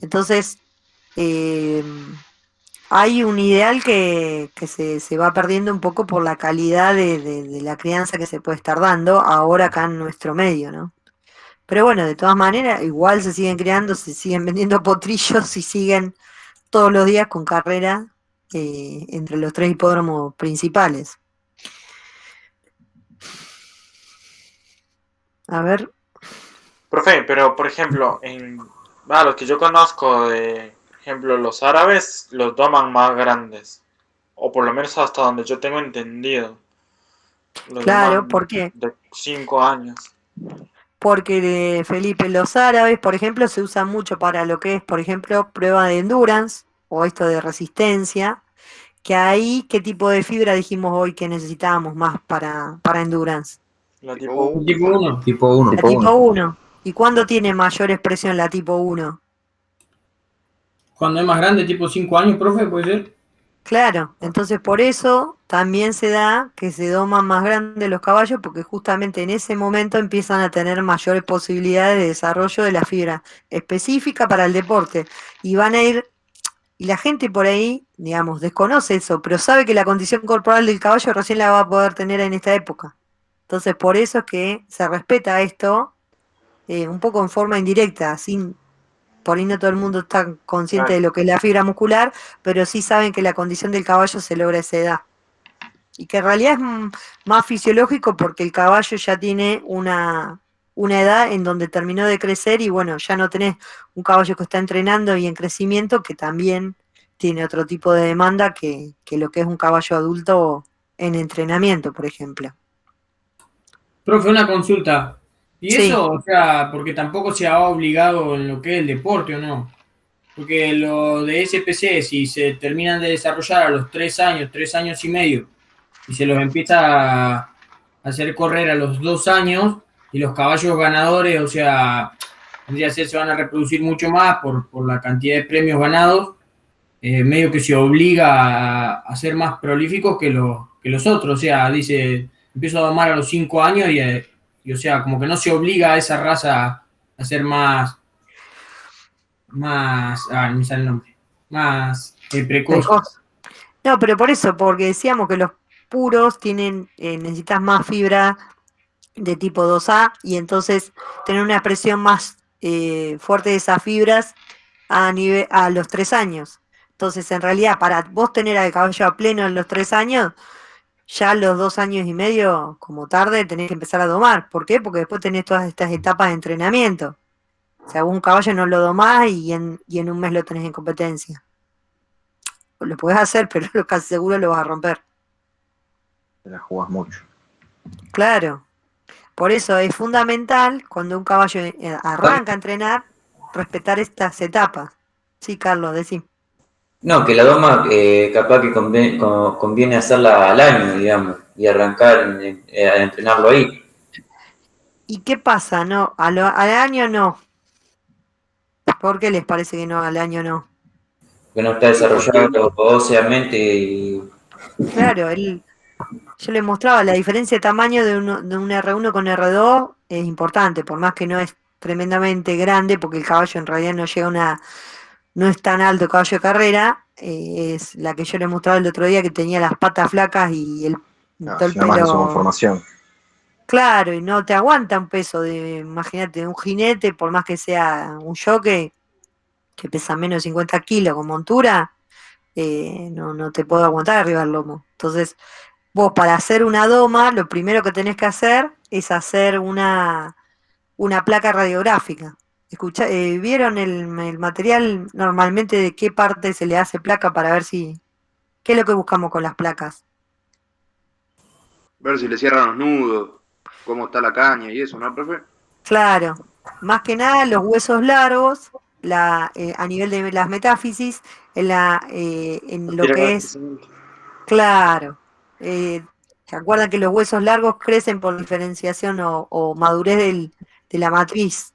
Entonces, hay un ideal que se va perdiendo un poco por la calidad de la crianza que se puede estar dando ahora acá en nuestro medio, ¿no? Pero bueno, de todas maneras, igual se siguen creando, se siguen vendiendo potrillos y siguen todos los días con carrera entre los 3 hipódromos principales. A ver. Profe, pero por ejemplo, los que yo conozco, por ejemplo, los árabes los doman más grandes. O por lo menos hasta donde yo tengo entendido. Los Claro, doman ¿por qué? de 5 años. Porque Felipe, los árabes, por ejemplo, se usan mucho para lo que es, por ejemplo, prueba de endurance o esto de resistencia, que ahí, ¿qué tipo de fibra dijimos hoy que necesitábamos más para endurance? La tipo 1. Tipo 1. Tipo 1. La tipo 1. ¿Y cuándo tiene mayor expresión la tipo 1? Cuando es más grande, tipo 5 años, profe, ¿puede ser? Claro, entonces por eso también se da que se doman más grandes los caballos, porque justamente en ese momento empiezan a tener mayores posibilidades de desarrollo de la fibra específica para el deporte. Y van a ir, y la gente por ahí, digamos, desconoce eso, pero sabe que la condición corporal del caballo recién la va a poder tener en esta época. Entonces por eso es que se respeta esto un poco en forma indirecta, sin... Por ahí no todo el mundo está consciente de lo que es la fibra muscular, pero sí saben que la condición del caballo se logra a esa edad. Y que en realidad es más fisiológico porque el caballo ya tiene una edad en donde terminó de crecer y bueno, ya no tenés un caballo que está entrenando y en crecimiento que también tiene otro tipo de demanda que lo que es un caballo adulto en entrenamiento, por ejemplo. Profe, una consulta. ¿Y Sí. eso, o sea, porque tampoco se ha obligado en lo que es el deporte o no? Porque lo de SPC, si se terminan de desarrollar a los 3 años, 3 años y medio, y se los empieza a hacer correr a los 2 años, y los caballos ganadores, o sea, tendría que ser, se van a reproducir mucho más por la cantidad de premios ganados, medio que se obliga a ser más prolíficos que los otros. O sea, dice, empiezo a domar a los 5 años y, o sea, como que no se obliga a esa raza a ser más, no me sale el nombre, más precoz. No, pero por eso, porque decíamos que los puros tienen, necesitas más fibra de tipo 2A y entonces tener una expresión más fuerte de esas fibras a los 3 años. Entonces, en realidad, para vos tener al caballo a pleno en los 3 años, ya a los 2 años y medio, como tarde, tenés que empezar a domar. ¿Por qué? Porque después tenés todas estas etapas de entrenamiento. O sea, un caballo no lo domás y en un mes lo tenés en competencia. Lo podés hacer, pero casi seguro lo vas a romper. Te la jugás mucho. Claro. Por eso es fundamental, cuando un caballo arranca a entrenar, respetar estas etapas. Sí, Carlos, decí. No, que la doma capaz que conviene hacerla al año, digamos, y arrancar a entrenarlo ahí. ¿Y qué pasa? No, al año no. ¿Por qué les parece que no, al año no? Que no está desarrollado óseamente y... Claro, yo les mostraba la diferencia de tamaño de un R1 con R2 es importante, por más que no es tremendamente grande, porque el caballo en realidad no llega no es tan alto el caballo de carrera, es la que yo les mostraba el otro día que tenía las patas flacas y todo el Si no más en su pelo. conformación. Claro, y no te aguanta un peso imagínate, de un jinete, por más que sea un jockey, que pesa menos de 50 kilos con montura, no te puedo aguantar arriba del lomo. Entonces, vos para hacer una doma, lo primero que tenés que hacer es hacer una placa radiográfica. ¿Vieron el material normalmente de qué parte se le hace placa para ver qué es lo que buscamos con las placas? Ver si le cierran los nudos, cómo está la caña y eso, ¿no, profe? Claro, más que nada los huesos largos, a nivel de las metáfisis, en lo que es, claro, ¿se acuerdan que los huesos largos crecen por diferenciación o madurez de la matriz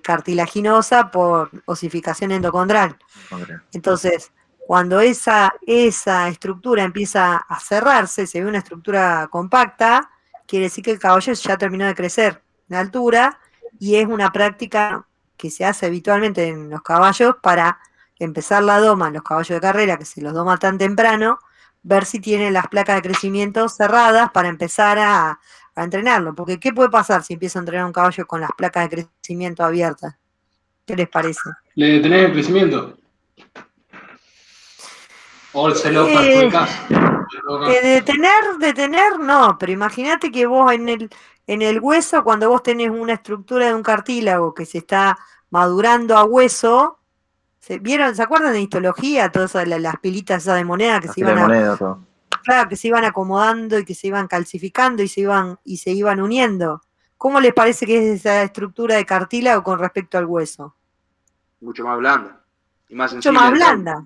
cartilaginosa por osificación endocondral? Entonces, cuando esa estructura empieza a cerrarse, se ve una estructura compacta, quiere decir que el caballo ya terminó de crecer en altura y es una práctica que se hace habitualmente en los caballos para empezar la doma en los caballos de carrera, que se los doma tan temprano, ver si tienen las placas de crecimiento cerradas para empezar a para entrenarlo, porque ¿qué puede pasar si empiezo a entrenar un caballo con las placas de crecimiento abiertas? ¿Qué les parece? ¿Le detenés el crecimiento? ¿O se lo perjudicás? Detener no, pero imagínate que vos en el hueso, cuando vos tenés una estructura de un cartílago que se está madurando a hueso, ¿se acuerdan de histología? Todas las pilitas esas de moneda que claro, que se iban acomodando y que se iban calcificando y se iban uniendo. ¿Cómo les parece que es esa estructura de cartílago con respecto al hueso? Mucho más blanda. Y más Mucho sensible. más blanda.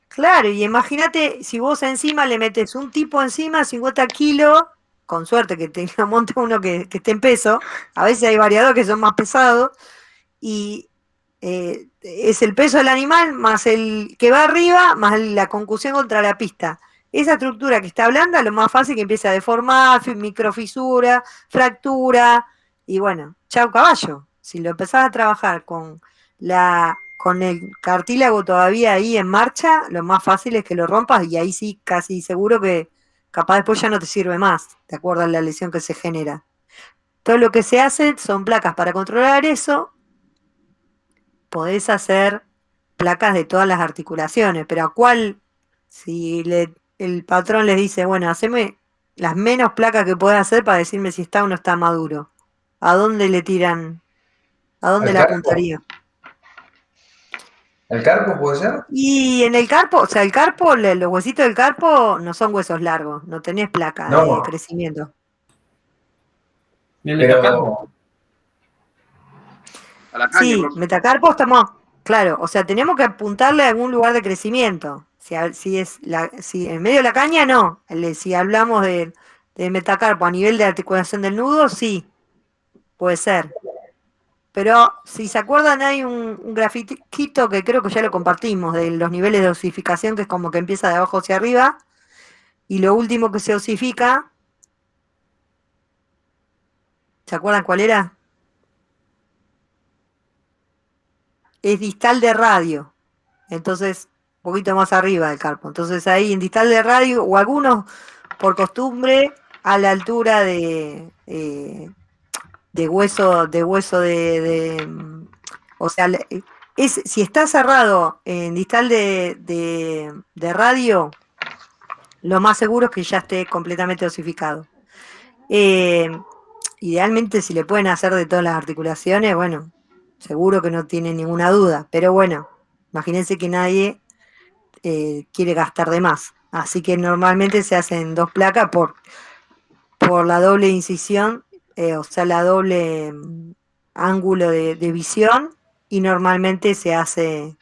Claro, y imagínate si vos encima le metes un tipo encima, 50 kilos, con suerte que tenga monte uno que esté en peso, a veces hay variadores que son más pesados, y es el peso del animal más el que va arriba, más la concusión contra la pista. Esa estructura que está blanda, lo más fácil que empieza a deformar, microfisura, fractura, y bueno, chau caballo. Si lo empezás a trabajar con el cartílago todavía ahí en marcha, lo más fácil es que lo rompas y ahí sí casi seguro que capaz después ya no te sirve más, de acuerdo a la lesión que se genera. Todo lo que se hace son placas para controlar eso. Podés hacer placas de todas las articulaciones, pero ¿a cuál? Si el patrón les dice, bueno, haceme las menos placas que podés hacer para decirme si está o no está maduro, ¿a dónde le tiran? ¿A dónde le apuntaría? ¿El carpo puede ser? Y en el carpo, o sea, el carpo, los huesitos del carpo no son huesos largos, no tenés placa de crecimiento. Pero... A la caña, Sí, profe. metacarpo estamos, claro, o sea, tenemos que apuntarle a algún lugar de crecimiento. Si en medio de la caña, no. Si hablamos de metacarpo a nivel de articulación del nudo, sí, puede ser. Pero si se acuerdan, hay un grafiquito que creo que ya lo compartimos, de los niveles de osificación, que es como que empieza de abajo hacia arriba, y lo último que se osifica, ¿se acuerdan cuál era? Es distal de radio, entonces un poquito más arriba del carpo. Entonces ahí en distal de radio, o algunos por costumbre a la altura de hueso o sea, si está cerrado en distal de radio, lo más seguro es que ya esté completamente osificado. Idealmente, si le pueden hacer de todas las articulaciones, bueno, seguro que no tiene ninguna duda, pero bueno, imagínense que nadie quiere gastar de más, así que normalmente se hacen 2 placas por la doble incisión, o sea, la doble ángulo de visión, y normalmente se hace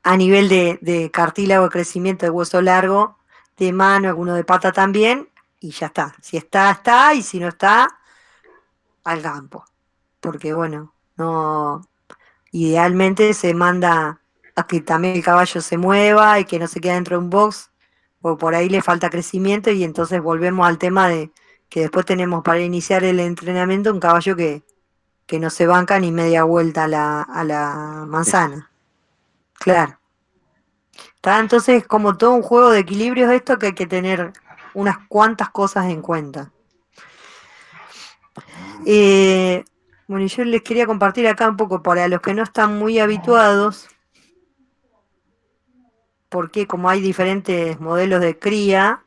a nivel de cartílago de crecimiento de hueso largo, de mano, alguno de pata también, y ya está. Si está, está, y si no está, al campo. Porque bueno, no, idealmente se manda a que también el caballo se mueva y que no se quede dentro de un box, o por ahí le falta crecimiento, y entonces volvemos al tema de que después tenemos para iniciar el entrenamiento un caballo que no se banca ni media vuelta a la manzana. Claro. Está entonces como todo un juego de equilibrios esto, que hay que tener unas cuantas cosas en cuenta. Bueno, y yo les quería compartir acá un poco para los que no están muy habituados, porque como hay diferentes modelos de cría,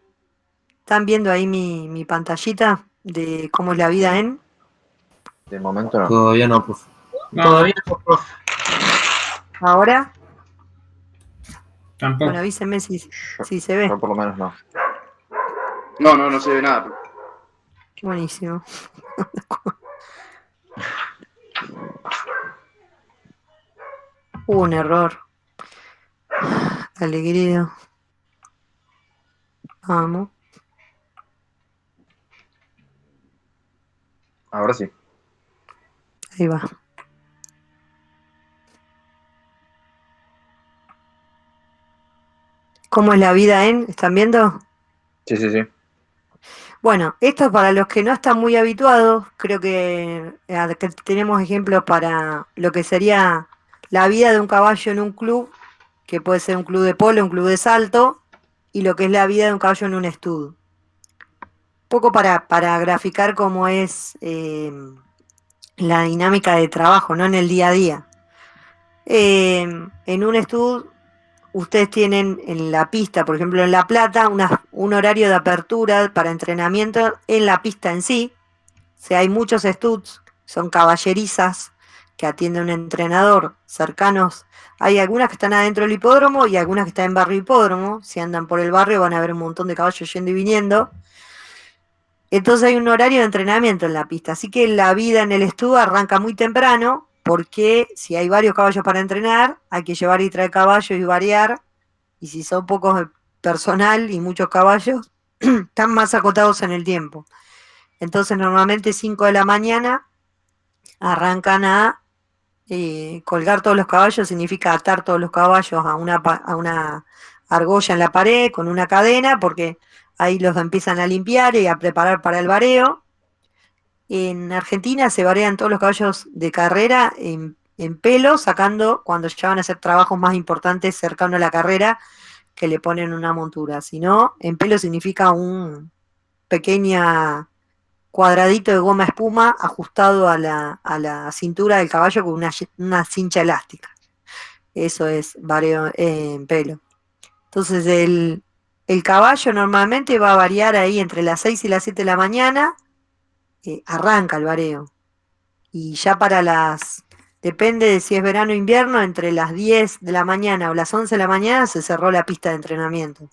¿están viendo ahí mi pantallita de cómo es la vida en? De momento no. Todavía no, profe. Todavía no, profe. ¿Ahora? Tampoco. Bueno, avísenme si se ve. Yo por lo menos no. No se ve nada. Buenísimo. Hubo un error. Dale, querido. Vamos. Ahora sí. Ahí va. ¿Cómo es la vida en? ¿Están viendo? Sí, sí, sí. Bueno, esto para los que no están muy habituados, creo que tenemos ejemplos para lo que sería la vida de un caballo en un club, que puede ser un club de polo, un club de salto, y lo que es la vida de un caballo en un estud. poco para graficar cómo es la dinámica de trabajo, ¿no? En el día a día. En un estudio, ustedes tienen en la pista, por ejemplo en La Plata, un horario de apertura para entrenamiento en la pista en sí. O sea, hay muchos estudios, son caballerizas que atiende un entrenador cercanos. Hay algunas que están adentro del hipódromo y algunas que están en barrio hipódromo. Si andan por el barrio van a ver un montón de caballos yendo y viniendo. Entonces hay un horario de entrenamiento en la pista. Así que la vida en el estudio arranca muy temprano, porque si hay varios caballos para entrenar, hay que llevar y traer caballos y variar. Y si son pocos personal y muchos caballos, están más acotados en el tiempo. Entonces normalmente 5 de la mañana arrancan a colgar todos los caballos, significa atar todos los caballos a una argolla en la pared con una cadena, porque ahí los empiezan a limpiar y a preparar para el vareo. En Argentina se varean todos los caballos de carrera en pelo, sacando cuando ya van a hacer trabajos más importantes cercano a la carrera, que le ponen una montura. Si no, en pelo significa un pequeña cuadradito de goma espuma ajustado a la cintura del caballo con una cincha elástica. Eso es vareo en pelo. Entonces el caballo normalmente va a variar ahí entre las 6 y las 7 de la mañana, arranca el vareo. Y ya depende de si es verano o invierno, entre las 10 de la mañana o las 11 de la mañana se cerró la pista de entrenamiento.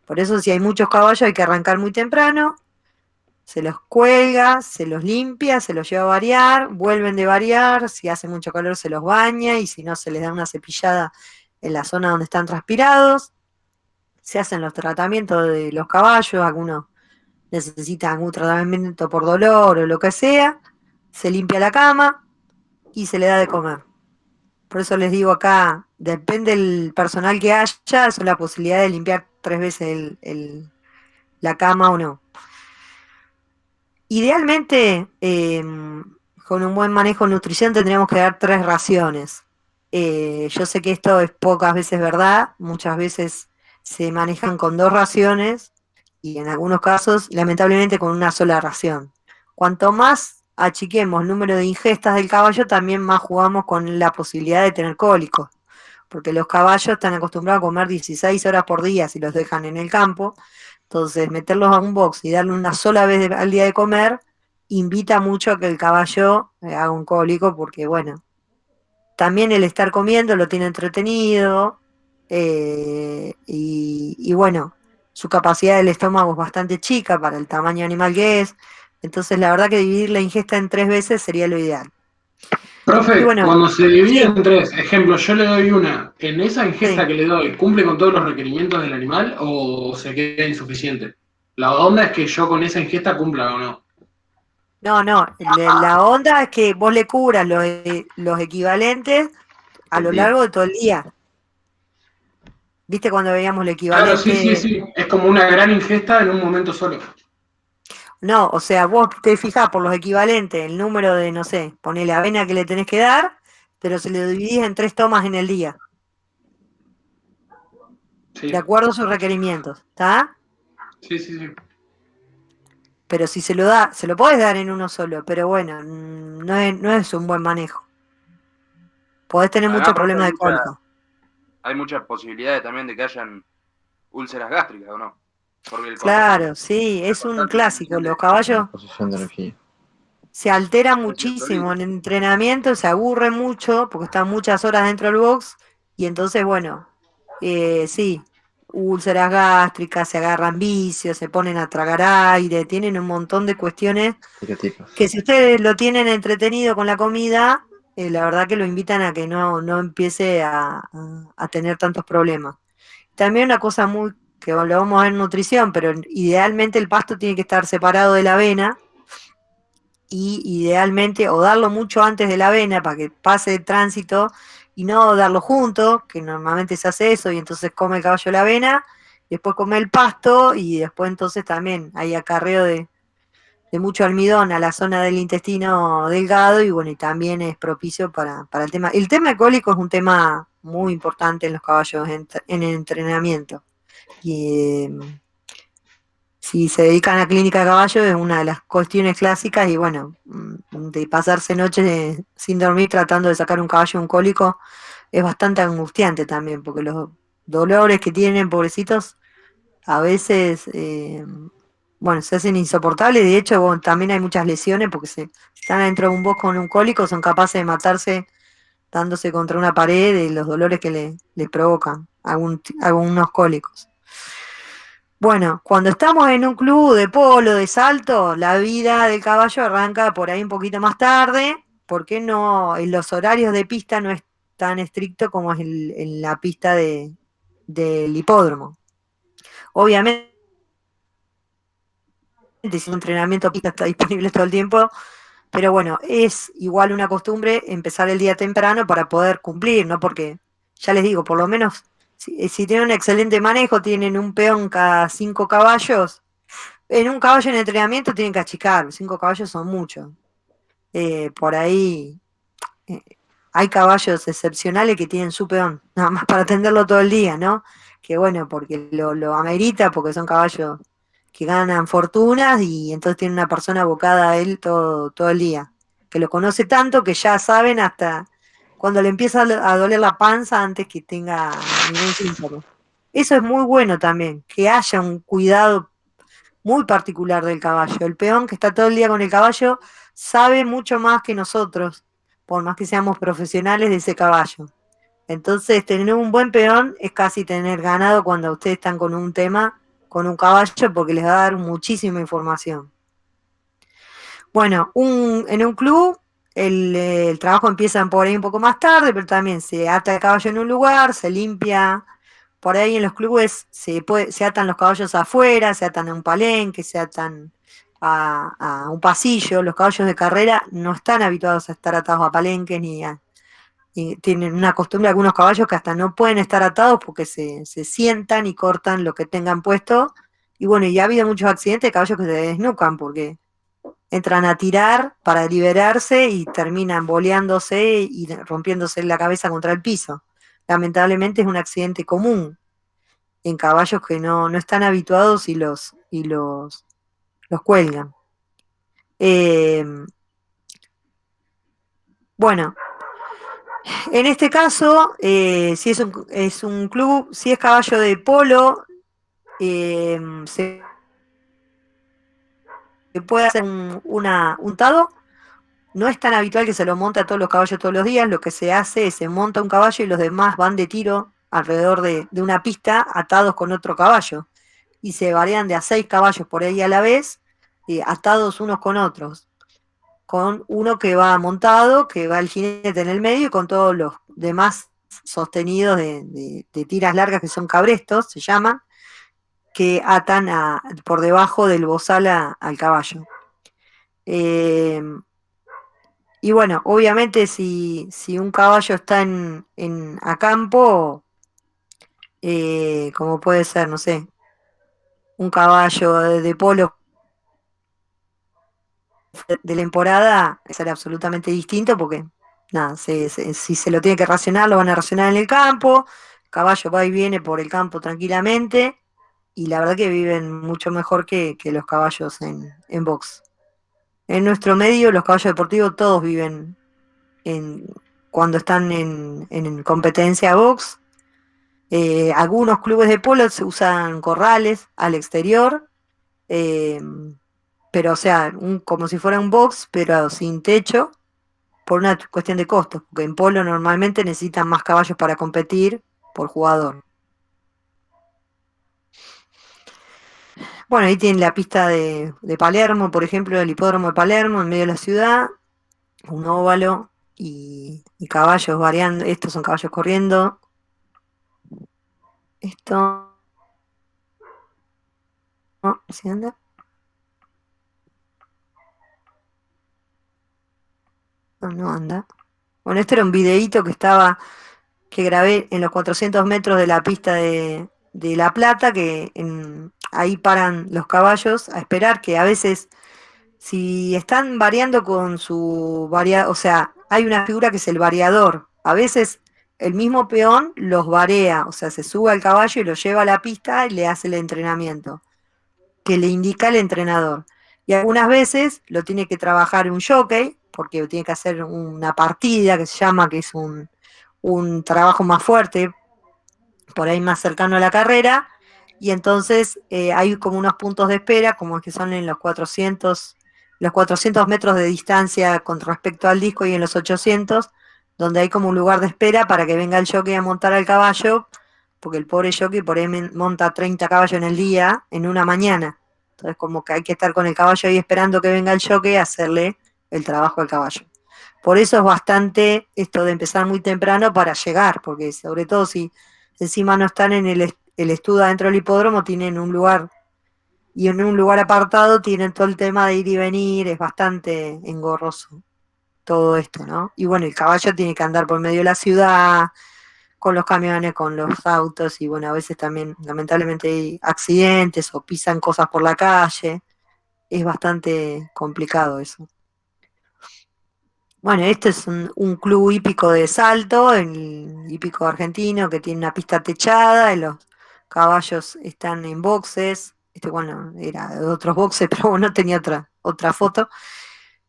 Por eso si hay muchos caballos hay que arrancar muy temprano, se los cuelga, se los limpia, se los lleva a variar, vuelven de variar, si hace mucho calor se los baña y si no se les da una cepillada en la zona donde están transpirados. Se hacen los tratamientos de los caballos, algunos necesitan algún tratamiento por dolor o lo que sea, se limpia la cama y se le da de comer. Por eso les digo acá, depende del personal que haya, es la posibilidad de limpiar 3 veces la cama o no. Idealmente, con un buen manejo de nutrición tendríamos que dar 3 raciones. Yo sé que esto es pocas veces verdad, muchas veces se manejan con 2 raciones y en algunos casos, lamentablemente, con una sola ración. Cuanto más achiquemos el número de ingestas del caballo, también más jugamos con la posibilidad de tener cólicos, porque los caballos están acostumbrados a comer 16 horas por día si los dejan en el campo. Entonces, meterlos a un box y darle una sola vez al día de comer invita mucho a que el caballo haga un cólico, porque bueno, también el estar comiendo lo tiene entretenido, y bueno, su capacidad del estómago es bastante chica para el tamaño animal que es. Entonces la verdad que dividir la ingesta en 3 veces sería lo ideal. Profe, bueno, cuando se divide sí. en 3, ejemplo, yo le doy una, ¿en esa ingesta que le doy cumple con todos los requerimientos del animal o se queda insuficiente? La onda es que yo con esa ingesta cumpla o no. No, la onda es que vos le cubras los equivalentes a lo largo de todo el día. ¿Viste cuando veíamos el equivalente? Claro, sí. Es como una gran ingesta en un momento solo. No, o sea, vos te fijás por los equivalentes, el número de, no sé, ponele avena que le tenés que dar, pero se le dividís en 3 tomas en el día. Sí. De acuerdo a sus requerimientos, ¿está? Sí. Pero si se lo podés dar en uno solo, pero bueno, no es un buen manejo. Podés tener muchos problemas de cólico. Hay muchas posibilidades también de que hayan úlceras gástricas, ¿o no? Claro, sí, es un clásico. Los caballos se alteran muchísimo en el entrenamiento, se aburren mucho porque están muchas horas dentro del box y entonces, bueno, sí, úlceras gástricas, se agarran vicios, se ponen a tragar aire, tienen un montón de cuestiones que si ustedes lo tienen entretenido con la comida, la verdad que lo invitan a que no empiece a tener tantos problemas. También una cosa que lo vamos a ver en nutrición, pero idealmente el pasto tiene que estar separado de la avena y idealmente o darlo mucho antes de la avena para que pase el tránsito y no darlo junto, que normalmente se hace eso y entonces come el caballo la avena, después come el pasto y después entonces también hay acarreo de mucho almidón a la zona del intestino delgado y bueno, y también es propicio para el tema. El tema de cólico es un tema muy importante en los caballos en el entrenamiento. Y si se dedican a clínica de caballo es una de las cuestiones clásicas y bueno, de pasarse noches sin dormir tratando de sacar un caballo un cólico es bastante angustiante también, porque los dolores que tienen, pobrecitos, a veces, bueno, se hacen insoportables. De hecho, bueno, también hay muchas lesiones porque si están adentro de un bosque con un cólico, son capaces de matarse dándose contra una pared de los dolores que les provocan algunos cólicos. Bueno, cuando estamos en un club de polo, de salto, la vida del caballo arranca por ahí un poquito más tarde, porque no, en los horarios de pista no es tan estricto como es en la pista del hipódromo. Obviamente, si un entrenamiento pista está disponible todo el tiempo, pero bueno, es igual una costumbre empezar el día temprano para poder cumplir, ¿no? Porque, ya les digo, por lo menos, si tienen un excelente manejo, tienen un peón cada 5 caballos, en un caballo en entrenamiento tienen que achicar, 5 caballos son muchos. Por ahí hay caballos excepcionales que tienen su peón, nada más para atenderlo todo el día, ¿no? Que bueno, porque lo amerita, porque son caballos que ganan fortunas y entonces tiene una persona abocada a él todo el día, que lo conoce tanto que ya saben hasta cuando le empieza a doler la panza antes que tenga ningún síntoma. Eso es muy bueno también, que haya un cuidado muy particular del caballo. El peón que está todo el día con el caballo sabe mucho más que nosotros, por más que seamos profesionales de ese caballo. Entonces, tener un buen peón es casi tener ganado cuando ustedes están con un tema, con un caballo, porque les va a dar muchísima información. Bueno, en un club el trabajo empieza por ahí un poco más tarde, pero también se ata el caballo en un lugar, se limpia. Por ahí en los clubes se atan los caballos afuera, se atan a un palenque, se atan a un pasillo. Los caballos de carrera no están habituados a estar atados a palenques y tienen una costumbre algunos caballos que hasta no pueden estar atados porque se sientan y cortan lo que tengan puesto. Y bueno, y ha habido muchos accidentes de caballos que se desnucan porque entran a tirar para liberarse y terminan boleándose y rompiéndose la cabeza contra el piso. Lamentablemente es un accidente común en caballos que no están habituados y los cuelgan. Bueno, en este caso, si es un club, si es caballo de polo, se puede hacer un tado. No es tan habitual que se lo monte a todos los caballos todos los días. Lo que se hace es se monta un caballo y los demás van de tiro alrededor de una pista atados con otro caballo. Y se varían de a 6 caballos por ahí a la vez, atados unos con otros. Con uno que va montado, que va el jinete en el medio y con todos los demás sostenidos de tiras largas que son cabrestos, se llaman, que atan por debajo del bozal al caballo. Y bueno, obviamente si un caballo está a campo, como puede ser, no sé, un caballo de polo de temporada, será absolutamente distinto porque, nada, si se lo tiene que racionar, lo van a racionar en el campo, el caballo va y viene por el campo tranquilamente, y la verdad que viven mucho mejor que los caballos en box. En nuestro medio, los caballos deportivos todos viven cuando están en competencia box. Algunos clubes de polo se usan corrales al exterior, pero o sea, como si fuera un box, pero sin techo, por una cuestión de costos, porque en polo normalmente necesitan más caballos para competir por jugador. Bueno, ahí tienen la pista de Palermo, por ejemplo, el hipódromo de Palermo, en medio de la ciudad, un óvalo y caballos variando. Estos son caballos corriendo. Esto... ¿No? ¿Sí anda? No anda. Bueno, este era un videíto que grabé en los 400 metros de la pista de La Plata, que ahí paran los caballos a esperar, que a veces, si están variando con su o sea, hay una figura que es el variador. A veces el mismo peón los varea, o sea, se sube al caballo y lo lleva a la pista y le hace el entrenamiento. que le indica el entrenador. Y algunas veces lo tiene que trabajar un jockey, porque tiene que hacer una partida que se llama, que es un trabajo más fuerte, por ahí más cercano a la carrera, y entonces hay como unos puntos de espera, como que son en los 400 metros de distancia con respecto al disco y en los 800, donde hay como un lugar de espera para que venga el jockey a montar al caballo, porque el pobre jockey por ahí monta 30 caballos en el día, en una mañana. Entonces como que hay que estar con el caballo ahí esperando que venga el jockey a hacerle el trabajo al caballo. Por eso es bastante esto de empezar muy temprano para llegar, porque sobre todo si encima no están en el estudio adentro del hipódromo, tienen un lugar, y en un lugar apartado tienen todo el tema de ir y venir, es bastante engorroso todo esto, ¿no? Y bueno, el caballo tiene que andar por medio de la ciudad, con los camiones, con los autos, y bueno, a veces también lamentablemente hay accidentes o pisan cosas por la calle, es bastante complicado eso. Bueno, este es un club hípico de Salto, el hípico argentino, que tiene una pista techada, y los caballos están en boxes. Bueno, era de otros boxes, pero bueno, tenía otra foto.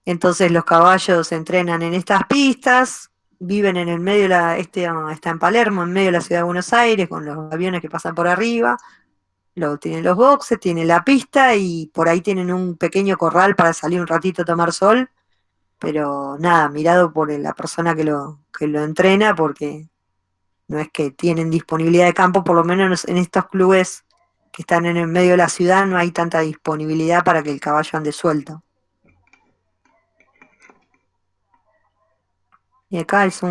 Entonces los caballos se entrenan en estas pistas, viven en el medio de está en Palermo, en medio de la ciudad de Buenos Aires, con los aviones que pasan por arriba. Luego tienen los boxes, tienen la pista y por ahí tienen un pequeño corral para salir un ratito a tomar sol. Pero nada, mirado por la persona que lo entrena, porque no es que tienen disponibilidad de campo, por lo menos en estos clubes que están en el medio de la ciudad no hay tanta disponibilidad para que el caballo ande suelto. Y acá es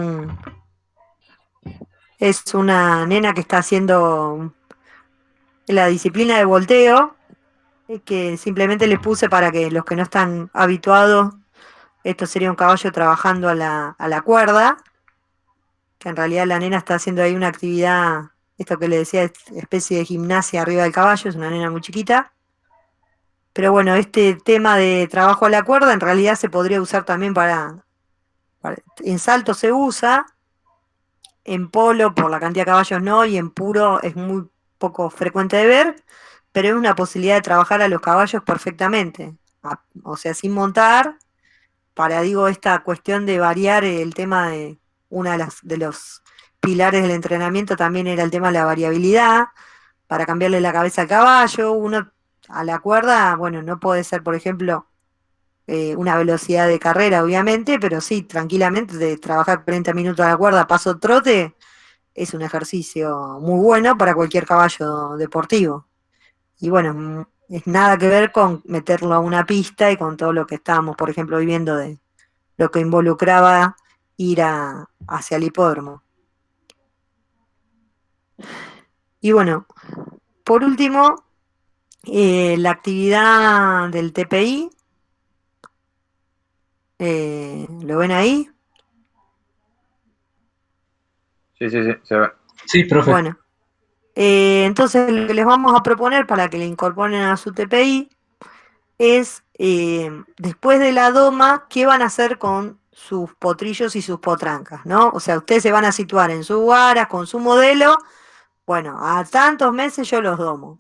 una nena que está haciendo la disciplina de volteo, que simplemente les puse para que los que no están habituados, esto sería un caballo trabajando a la cuerda, que en realidad la nena está haciendo ahí una actividad, esto que le decía, especie de gimnasia arriba del caballo, es una nena muy chiquita. Pero bueno, este tema de trabajo a la cuerda en realidad se podría usar también en salto se usa, en polo por la cantidad de caballos no, y en puro es muy poco frecuente de ver, pero es una posibilidad de trabajar a los caballos perfectamente, o sea, sin montar, digo, esta cuestión de variar el tema de una de los pilares del entrenamiento también era el tema de la variabilidad, para cambiarle la cabeza al caballo. Uno a la cuerda, bueno, no puede ser, por ejemplo, una velocidad de carrera, obviamente, pero sí, tranquilamente, de trabajar 40 minutos a la cuerda, paso trote, es un ejercicio muy bueno para cualquier caballo deportivo. Y bueno, es nada que ver con meterlo a una pista y con todo lo que estábamos, por ejemplo, viviendo de lo que involucraba ir hacia el hipódromo. Y bueno, por último, la actividad del TPI, ¿lo ven ahí? Sí, se ve. Sí, profe. Bueno, entonces lo que les vamos a proponer para que le incorporen a su TPI es, después de la doma, ¿qué van a hacer con sus potrillos y sus potrancas, ¿no? O sea, ustedes se van a situar en sus varas con su modelo. Bueno, a tantos meses yo los domo.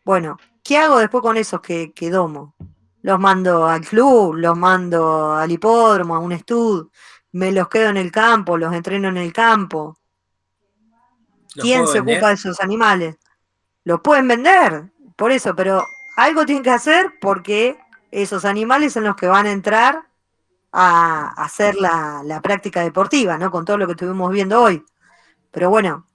Bueno, ¿qué hago después con esos que domo? Los mando al club, los mando al hipódromo, a un estud, me los quedo en el campo, los entreno en el campo. ¿Quién se ocupa de esos animales? Los pueden vender, por eso, pero algo tienen que hacer porque esos animales son los que van a entrar a hacer la práctica deportiva, ¿no? Con todo lo que estuvimos viendo hoy. Pero bueno,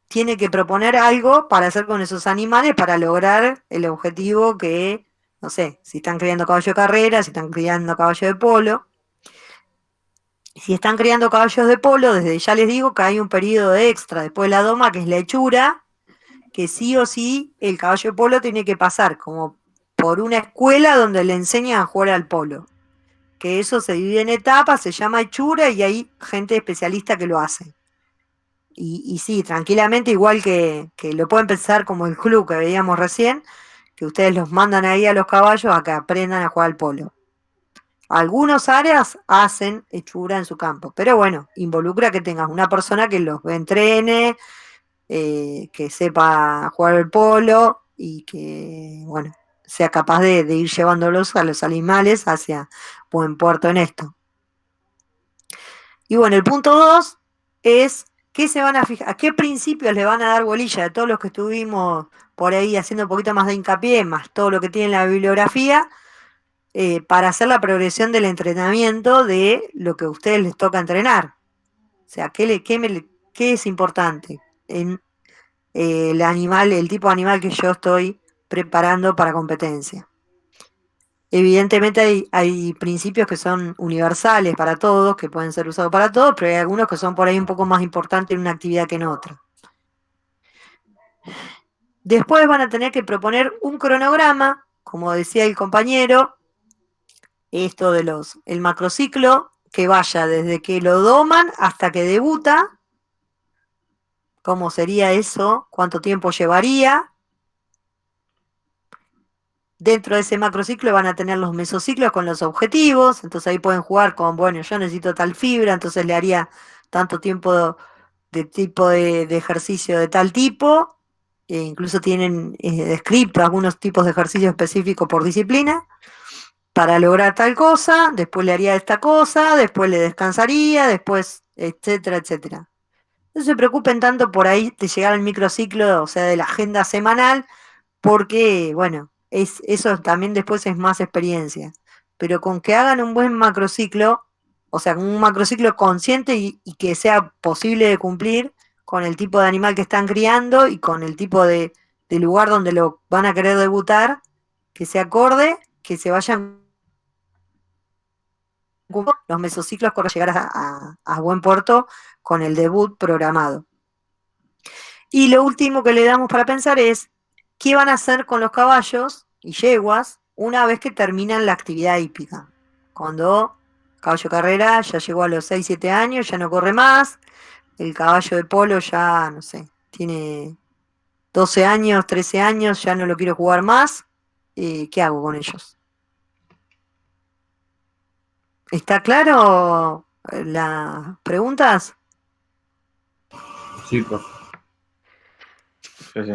tiene que proponer algo para hacer con esos animales para lograr el objetivo que, no sé, si están criando caballo de carrera, si están criando caballo de polo. Si están criando caballos de polo, desde ya les digo que hay un periodo extra después de la doma, que es la hechura, que sí o sí el caballo de polo tiene que pasar como por una escuela donde le enseñan a jugar al polo. Que eso se divide en etapas, se llama hechura y hay gente especialista que lo hace. Y sí, tranquilamente, igual que lo pueden pensar como el club que veíamos recién, que ustedes los mandan ahí a los caballos a que aprendan a jugar al polo. Algunas áreas hacen hechura en su campo, pero bueno, involucra que tengas una persona que los entrene, que sepa jugar el polo y que, bueno, sea capaz de ir llevándolos a los animales hacia buen puerto en esto. Y bueno, el punto 2 es ¿qué se van a fijar? ¿A qué principios le van a dar bolilla de todos los que estuvimos por ahí haciendo un poquito más de hincapié, más todo lo que tiene la bibliografía, para hacer la progresión del entrenamiento de lo que a ustedes les toca entrenar? O sea, ¿qué es importante en el tipo de animal que yo estoy preparando para competencia? Evidentemente hay principios que son universales para todos, que pueden ser usados para todos, pero hay algunos que son por ahí un poco más importantes en una actividad que en otra. Después van a tener que proponer un cronograma, como decía el compañero, esto de el macrociclo, que vaya desde que lo doman hasta que debuta. ¿Cómo sería eso? ¿Cuánto tiempo llevaría? Dentro de ese macrociclo van a tener los mesociclos con los objetivos, entonces ahí pueden jugar con, bueno, yo necesito tal fibra, entonces le haría tanto tiempo de tipo de ejercicio de tal tipo, e incluso tienen descrito algunos tipos de ejercicio específicos por disciplina, para lograr tal cosa, después le haría esta cosa, después le descansaría, después, etcétera, etcétera. No se preocupen tanto por ahí de llegar al microciclo, o sea, de la agenda semanal, porque, bueno, eso también después es más experiencia. Pero con que hagan un buen macrociclo, o sea, un macrociclo consciente y que sea posible de cumplir con el tipo de animal que están criando y con el tipo de lugar donde lo van a querer debutar, que se acorde, que se vayan los mesociclos para llegar a buen puerto con el debut programado. Y lo último que le damos para pensar es qué van a hacer con los caballos y yeguas una vez que terminan la actividad hípica. Cuando caballo carrera ya llegó a los 6, 7 años, ya no corre más, el caballo de polo ya, no sé, tiene 12 años, 13 años, ya no lo quiero jugar más, ¿qué hago con ellos? ¿Está claro las preguntas? Sí, profe. Sí, sí.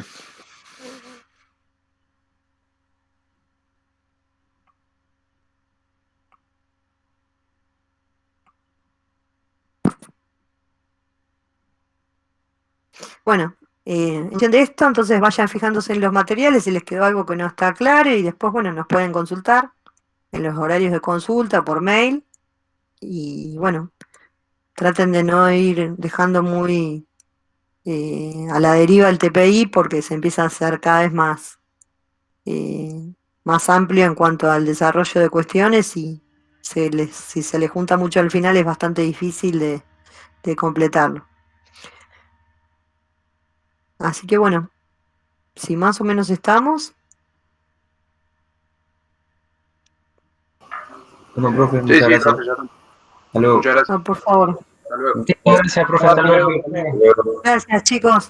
Bueno, en función de esto, entonces vayan fijándose en los materiales si les quedó algo que no está claro y después, bueno, nos pueden consultar en los horarios de consulta por mail y, bueno, traten de no ir dejando muy a la deriva el TPI porque se empieza a hacer cada vez más amplio en cuanto al desarrollo de cuestiones y si se les junta mucho al final es bastante difícil de completarlo. Así que bueno, si más o menos estamos. Bueno, profe, Sí, muchas sí, gracias. profe, ya está. Hasta luego. Muchas gracias. No, por favor. Hasta luego. Gracias, profe. Hasta luego. Gracias, chicos.